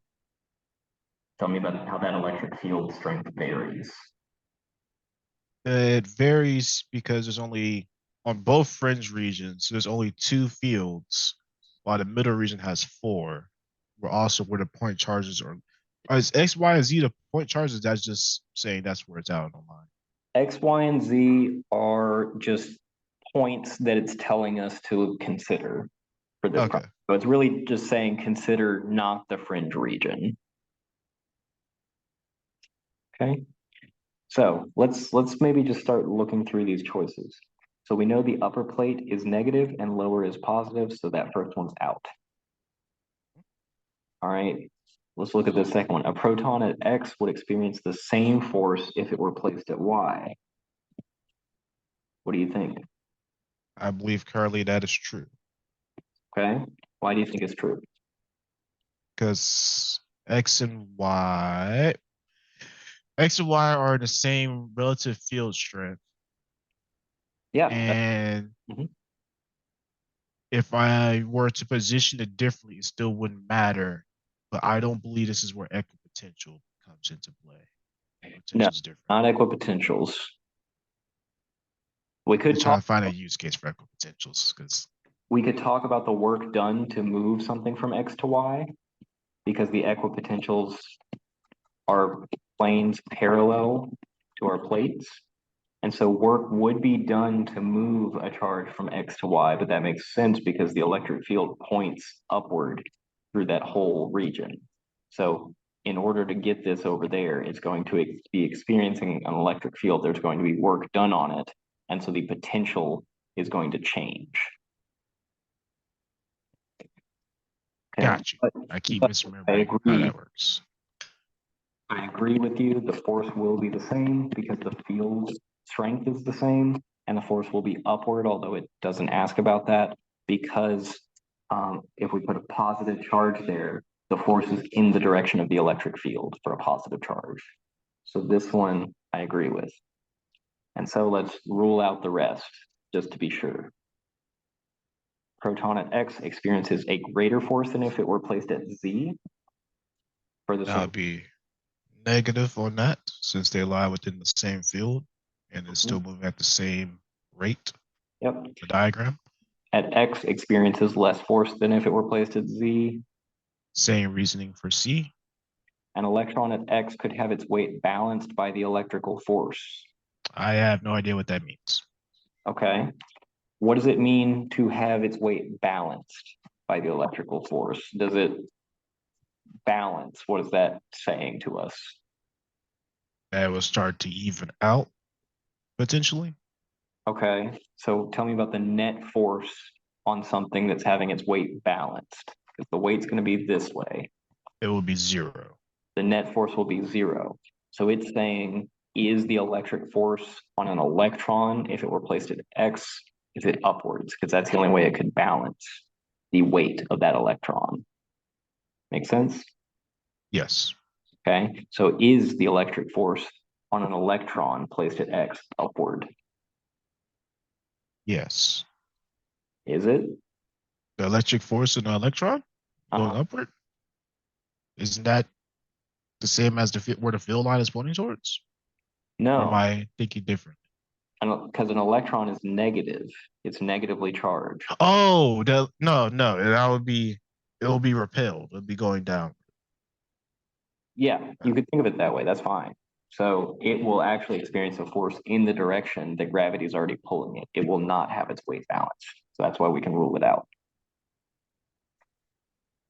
tell me about how that electric field strength varies. It varies because there's only on both fringe regions, there's only two fields, while the middle region has four. Where also where the point charges are. Is X, Y, and Z the point charges? That's just saying that's where it's out on the line. X, Y, and Z are just points that it's telling us to consider for this Okay. problem. So it's really just saying consider not the fringe region. Okay. So let's maybe just start looking through these choices. So we know the upper plate is negative and lower is positive, so that first one's out. All right, let's look at the second one. A proton at X would experience the same force if it were placed at Y. What do you think? I believe currently that is true Okay, why do you think it's true? because X and Y are the same relative field strength. Yeah. And Mhm. if I were to position it differently, it still wouldn't matter. But I don't believe this is where equipotential equipotential comes into play. No, Equipotential is different. not equipotentials. We I'm could trying talk, to find a use case for equipotentials because we could talk about the work done to move something from X to Y, because the equipotentials are planes parallel to our plates. And so work would be done to move a charge from X to Y, but that makes sense because the electric field points upward through that whole region. So in order to get this over there, it's going to be experiencing an electric field. There's going to be work done on it. And so the potential is going to change. Okay. got you. I keep but I misremembering how agree. that works. I agree with you. The force will be the same because the field strength is the same, and the force will be upward, although it doesn't ask about that, because if we put a positive charge there, the force is in the direction of the electric field for a positive charge. So this one I agree with. And so let's rule out the rest, just to be sure. Proton at X experiences a greater force than if it were placed at Z. For the That would be negative on that since they lie within the same field and it's still moving at the same rate. Yep. The diagram. At X experiences less force than if it were placed at Z. Same reasoning for C. An electron at X could have its weight balanced by the electrical force. I have no idea what that means. Okay. What does it mean to have its weight balanced by the electrical force? Does it balance? What is that saying to us? That will start to even out potentially. Okay. So tell me about the net force on something that's having its weight balanced. Because the weight's going to be this way. It will be 0. The net force will be 0. So it's saying, is the electric force on an electron, if it were placed at X, is it upwards? Because that's the only way it could balance the weight of that electron. Make sense? Yes. Okay. So is the electric force on an electron placed at X upward? Yes. Is it? The electric force in an electron going upward? Isn't that the same as where the field line is pointing towards? Or am No, I thinking different? because an electron is negative. It's negatively charged. Oh, no, that would be it will be repelled. It'll be going down. Yeah, you could think of it that way. That's fine. So it will actually experience a force in the direction that gravity is already pulling it. It will not have its weight balanced. So that's why we can rule it out.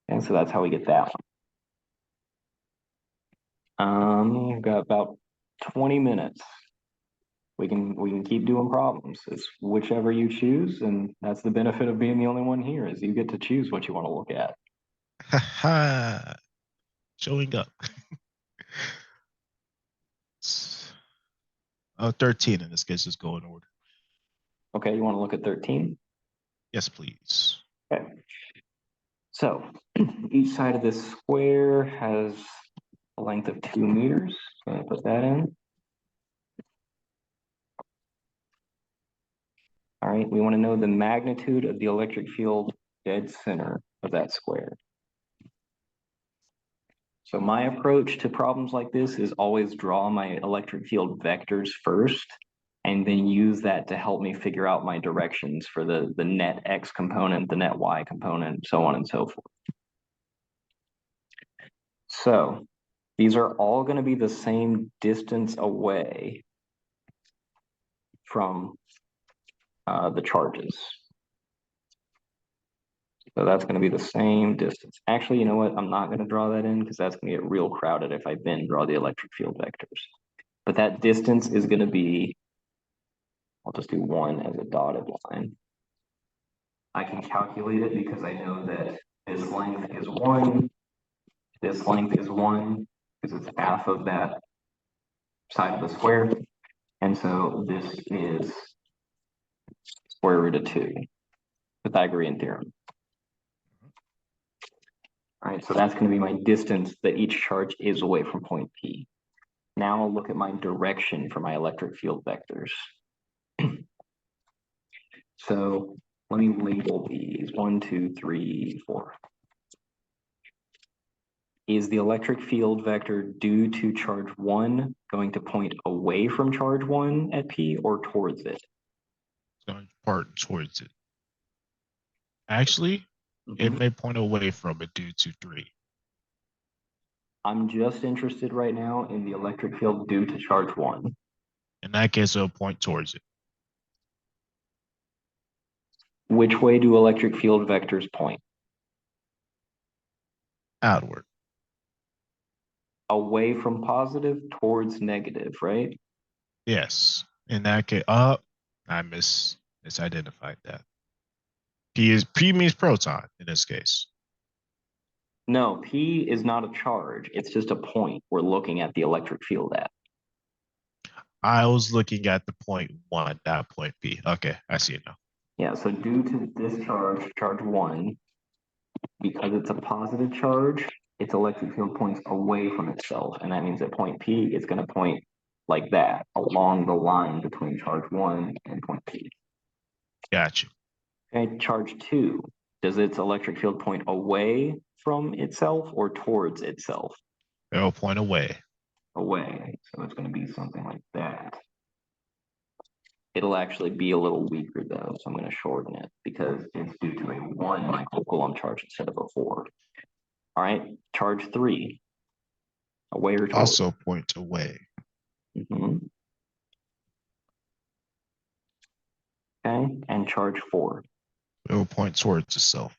And so that's how we get that one. We've got about 20 minutes. We can keep doing problems. It's whichever you choose, and that's the benefit of being the only one here, is you get to choose what you want to look at. Ha showing up. 13 in this case is go in order. Okay, you want to look at 13? Yes, please. Okay. So each side of this square has a length of 2 meters. So I'm going to put that in. All right, we want to know the magnitude of the electric field dead center of that square. So my approach to problems like this is always draw my electric field vectors first, and then use that to help me figure out my directions for the net X component, the net Y component, so on and so forth. So these are all going to be the same distance away from the charges. So that's going to be the same distance. Actually, you know what? I'm not going to draw that in because that's going to get real crowded if I then draw the electric field vectors. But that distance is going to be, I'll just do 1 as a dotted line. I can calculate it because I know that this length is 1, this length is 1, because it's half of that side of the square. And so this is square root of 2, Pythagorean theorem. All right, so that's going to be my distance that each charge is away from point P. Now I'll look at my direction for my electric field vectors. So let me label these 1, 2, 3, 4. is the electric field vector due to charge 1 going to point away from charge 1 at P or towards it? It's going to part towards it. Actually, it Mhm. may point away from it due to 3. I'm just interested right now in the electric field due to charge 1. In that case, it'll point towards it. Which way do electric field vectors point? Outward. Away from positive towards negative, right? Yes. In that case, I misidentified that. P means proton in this case. No, P is not a charge. It's just a point we're looking at the electric field at. I was looking at the point 1, not point P. Okay, I see it now. Yeah, so due to this charge, charge 1, because it's a positive charge, its electric field points away from itself. And that means at point P, it's going to point like that, along the line between charge 1 and point P. Gotcha. Okay, charge 2, does its electric field point away from itself or towards itself? It'll point away. Away. So it's going to be something like that. It'll actually be a little weaker though, so I'm going to shorten it because it's due to a 1 microcoulomb charge instead of a 4. All right, charge 3, away or towards? Also point away. Mhm. Okay, and charge 4, It'll point towards itself.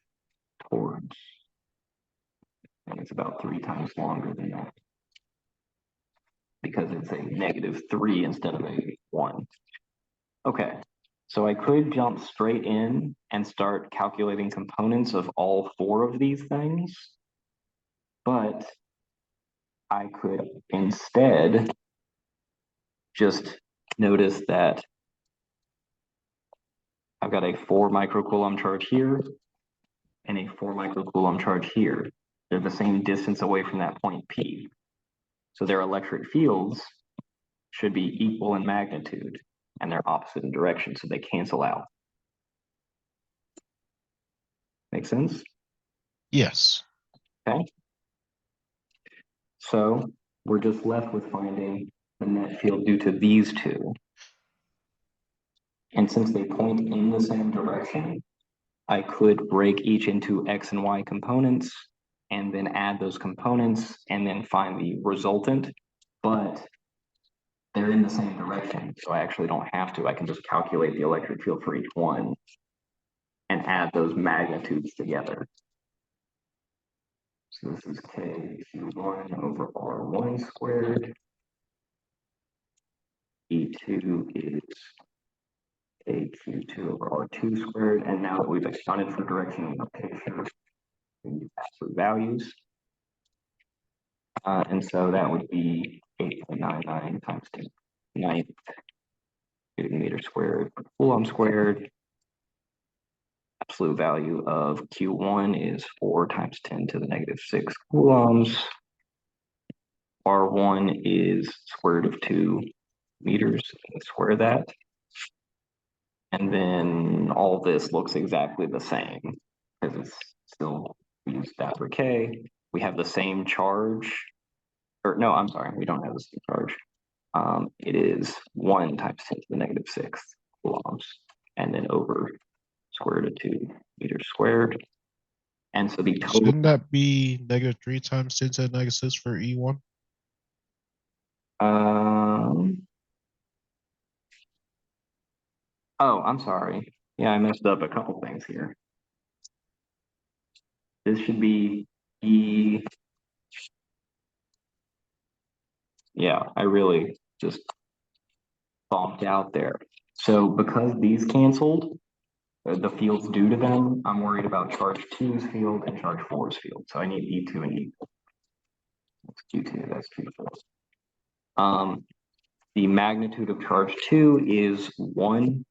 towards. And it's about 3 times longer than that because it's a -3 instead of a 1. Okay, so I could jump straight in and start calculating components of all 4 of these things, but I could instead just notice that I've got a 4 microcoulomb charge here and a 4 microcoulomb charge here. They're the same distance away from that point P. So their electric fields should be equal in magnitude and they're opposite in direction, so they cancel out. Make sense? Yes. Okay. So we're just left with finding the net field due to these two. And since they point in the same direction, I could break each into X and Y components and then add those components and then find the resultant, but they're in the same direction. So I actually don't have to. I can just calculate the electric field for each one and add those magnitudes together. So this is KQ1 over R1 squared. E2 is KQ2 over R2 squared. And now that we've accounted for direction in the picture, we use absolute values. And so that would be 8.99 times 10 9th meter squared per coulomb squared. Absolute value of Q1 is 4 times 10 to the -6 coulombs. R1 is square root of 2 meters, square that. And then all this looks exactly the same because it's still, we use that for K. We have the same charge, or no, I'm sorry, we don't have the same charge. It is 1 times 10 to the -6 coulombs, and then over square root of 2 meters squared. And so the total. Shouldn't that be -3 times 10 to the -6 for E1? Oh, I'm sorry. Yeah, I messed up a couple things here. This should be E. Yeah, I really just bumped out there. So because these canceled, the fields due to them, I'm worried about charge 2's field and charge 4's field. So I need E2 and E4. That's Q2, that's Q4. The magnitude of charge 2 is 1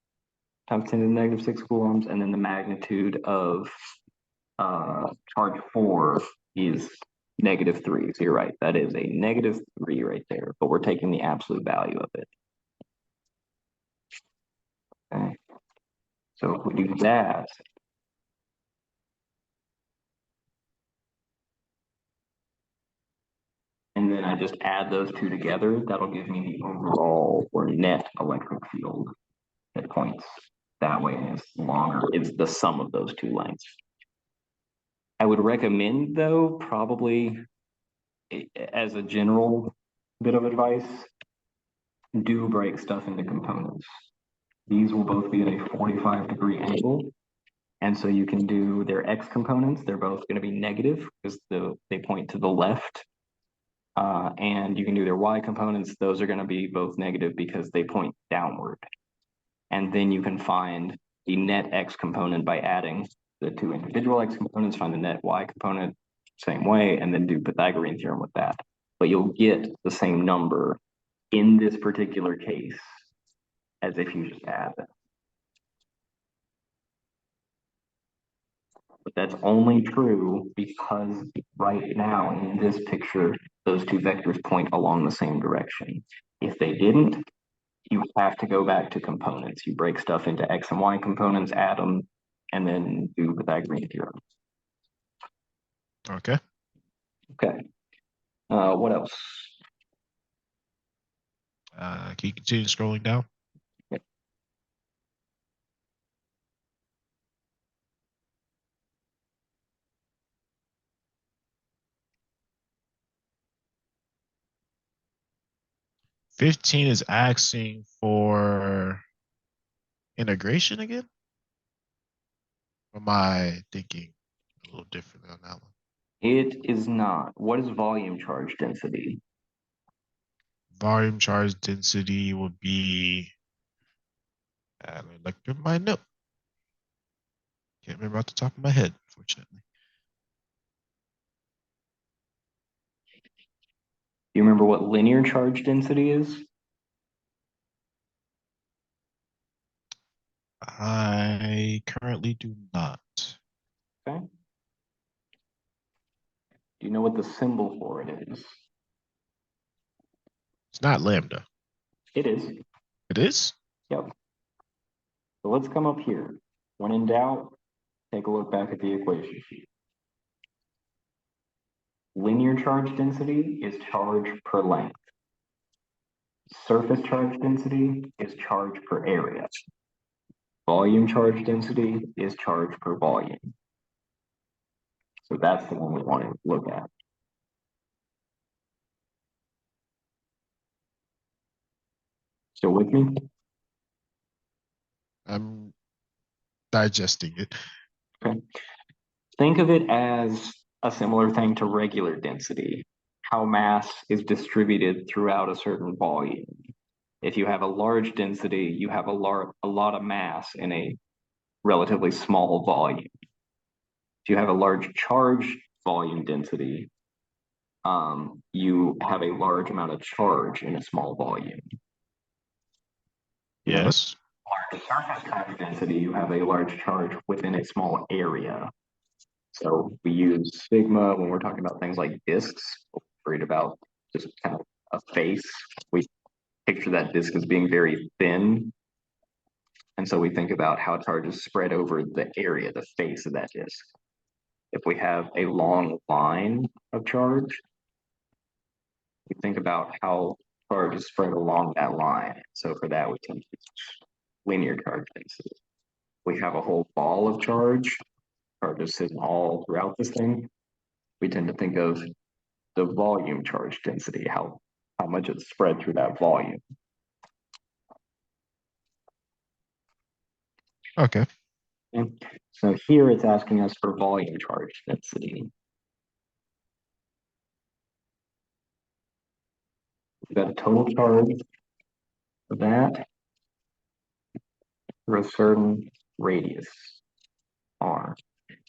times 10 to the -6 coulombs, and then the magnitude of charge 4 is -3. So you're right, that is a -3 right there, but we're taking the absolute value of it. Okay. So if we do that, And then I just add those two together. That'll give me the overall or net electric field that points that way, and it's longer. It's the sum of those two lengths. I would recommend, though, probably as a general bit of advice, do break stuff into components. These will both be at a 45-degree angle. And so you can do their x components. They're both going to be negative because they point to the left. And you can do their y components. Those are going to be both negative because they point downward. And then you can find the net x component by adding the two individual x components, find the net y component same way, and then do Pythagorean theorem with that. But you'll get the same number in this particular case as if you just add them. But that's only true because right now in this picture, those two vectors point along the same direction. If they didn't, you have to go back to components. You break stuff into x and y components, add them, and then do Pythagorean theorem. Okay. Okay. What else? Can you continue scrolling down? Yep. $15 is asking for integration again? Or am I thinking a little differently on that one? It is not. What is volume charge density? Volume charge density would be, let me look through my note. Can't remember off the top of my head, unfortunately. Do you remember what linear charge density is? I currently do not. Okay. Do you know what the symbol for it is? It's not lambda. It is. It is? Yep. So let's come up here. When in doubt, take a look back at the equation sheet. Linear charge density is charge per length. Surface charge density is charge per area. Volume charge density is charge per volume. So that's the one we want to look at. Still with me? I'm digesting it. Okay. Think of it as a similar thing to regular density, how mass is distributed throughout a certain volume. If you have a large density, you have a lot of mass in a relatively small volume. If you have a large charge volume density, you have a large amount of charge in a small volume. You have Yes. a large surface charge density, you have a large charge within a small area. So we use sigma when we're talking about things like disks. We're worried about just kind of a face. We picture that disk as being very thin. And so we think about how charge is spread over the area, the face of that disk. If we have a long line of charge, we think about how charge is spread along that line. So for that, we tend to use linear charge density. We have a whole ball of charge is sitting all throughout this thing. We tend to think of the volume charge density, how much it's spread through that volume. Okay. And so here it's asking us for volume charge density. We've got a total charge of that for a certain radius, R.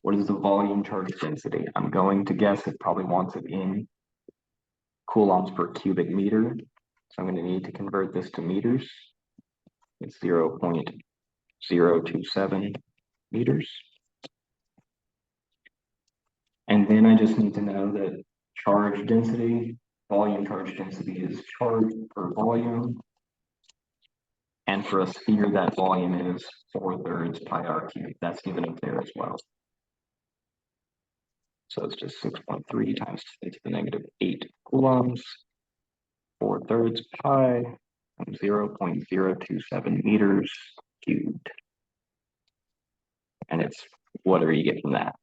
What is the volume charge density? I'm going to guess it probably wants it in coulombs per cubic meter. So I'm going to need to convert this to meters. It's 0.027 meters. And then I just need to know that charge density, volume charge density is charge per volume. And for a sphere, that volume is 4/3 pi r cubed. That's given up there as well. So it's just 6.3 times 10 to the negative 8 coulombs, 4/3 pi, 0.027 meters cubed. And it's whatever you get from that.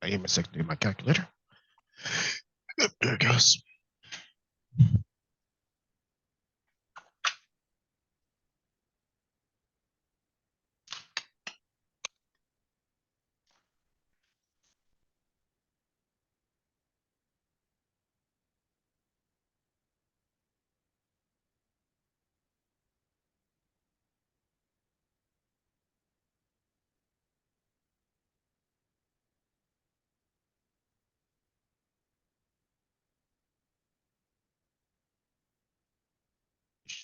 I give me a second to get my calculator. There it goes.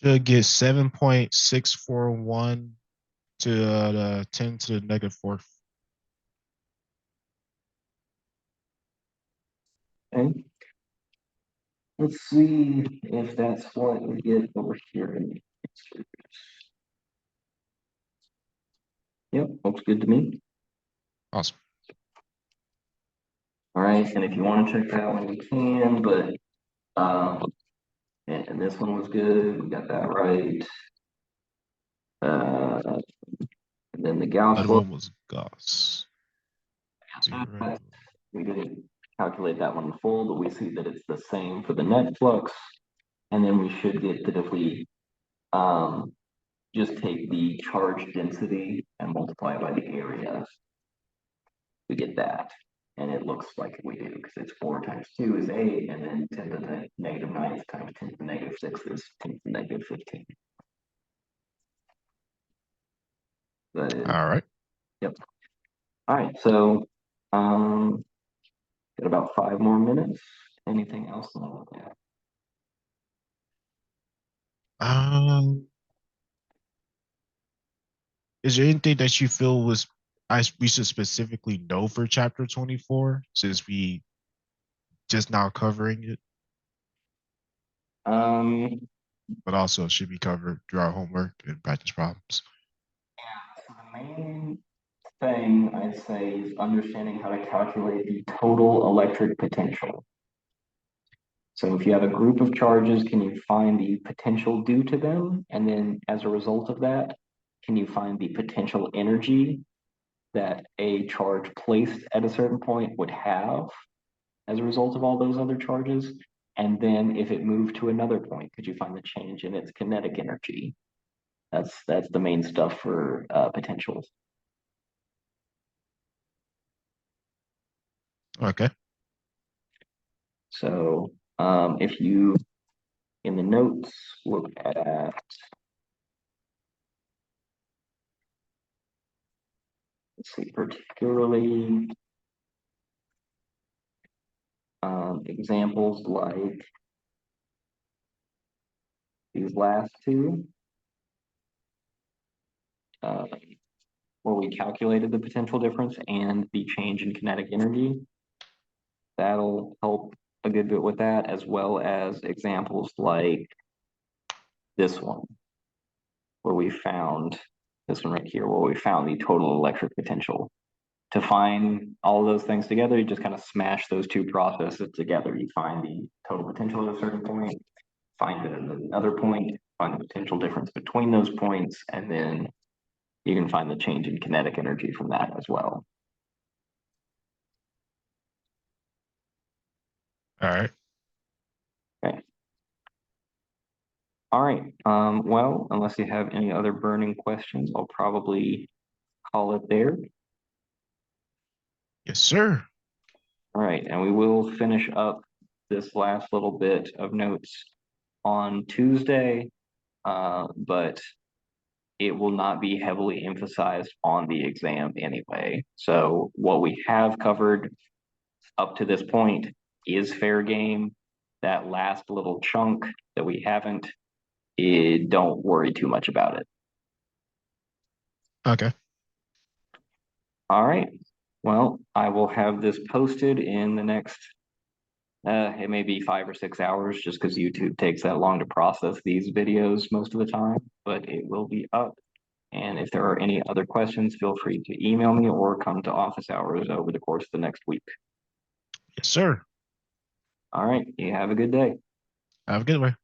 Should get 7.641 to the 10 to the negative 4. Okay. Let's see if that's what we get over here in the answers. Yep, looks good to me. Awesome. All right, and if you want to check that one, you can, but and this one was good. We got that right. And then the Gauss Other law, one was Gauss. Zero. we didn't calculate that one in full, but we see that it's the same for the net flux. And then we should get that if we just take the charge density and multiply it by the area, we get that. And it looks like we do because it's 4 times 2 is 8, and then 10 to the negative 9 times 10 to the negative 6 is 10 to the negative 15. But All right. yep. All right, so got about 5 more minutes. Anything else to look at? Is there anything that you feel was we should specifically know for chapter 24 since we just now covering it, but also should be covered through our homework and practice problems? Yeah, so the main thing I'd say is understanding how to calculate the total electric potential. So if you have a group of charges, can you find the potential due to them? And then as a result of that, can you find the potential energy that a charge placed at a certain point would have as a result of all those other charges? And then if it moved to another point, could you find the change in its kinetic energy? That's the main stuff for potentials. Okay. So if you, in the notes, look at, let's see, particularly examples like these last two, where we calculated the potential difference and the change in kinetic energy. That'll help a good bit with that, as well as examples like this one, where we found this one right here, where we found the total electric potential. To find all of those things together, you just kind of smash those two processes together. You find the total potential at a certain point, find it at another point, find the potential difference between those points, and then you can find the change in kinetic energy from that as well. All right. Okay. All right. Well, unless you have any other burning questions, I'll probably call it there. Yes, sir. All right, and we will finish up this last little bit of notes on Tuesday, but it will not be heavily emphasized on the exam anyway. So what we have covered up to this point is fair game. That last little chunk that we haven't, don't worry too much about it. Okay. All right. Well, I will have this posted in the next, it may be 5 or 6 hours just because YouTube takes that long to process these videos most of the time, but it will be up And if there are any other questions, feel free to email me or come to office hours over the course of the next week. Yes, sir. All right, you have a good day. Have a good one.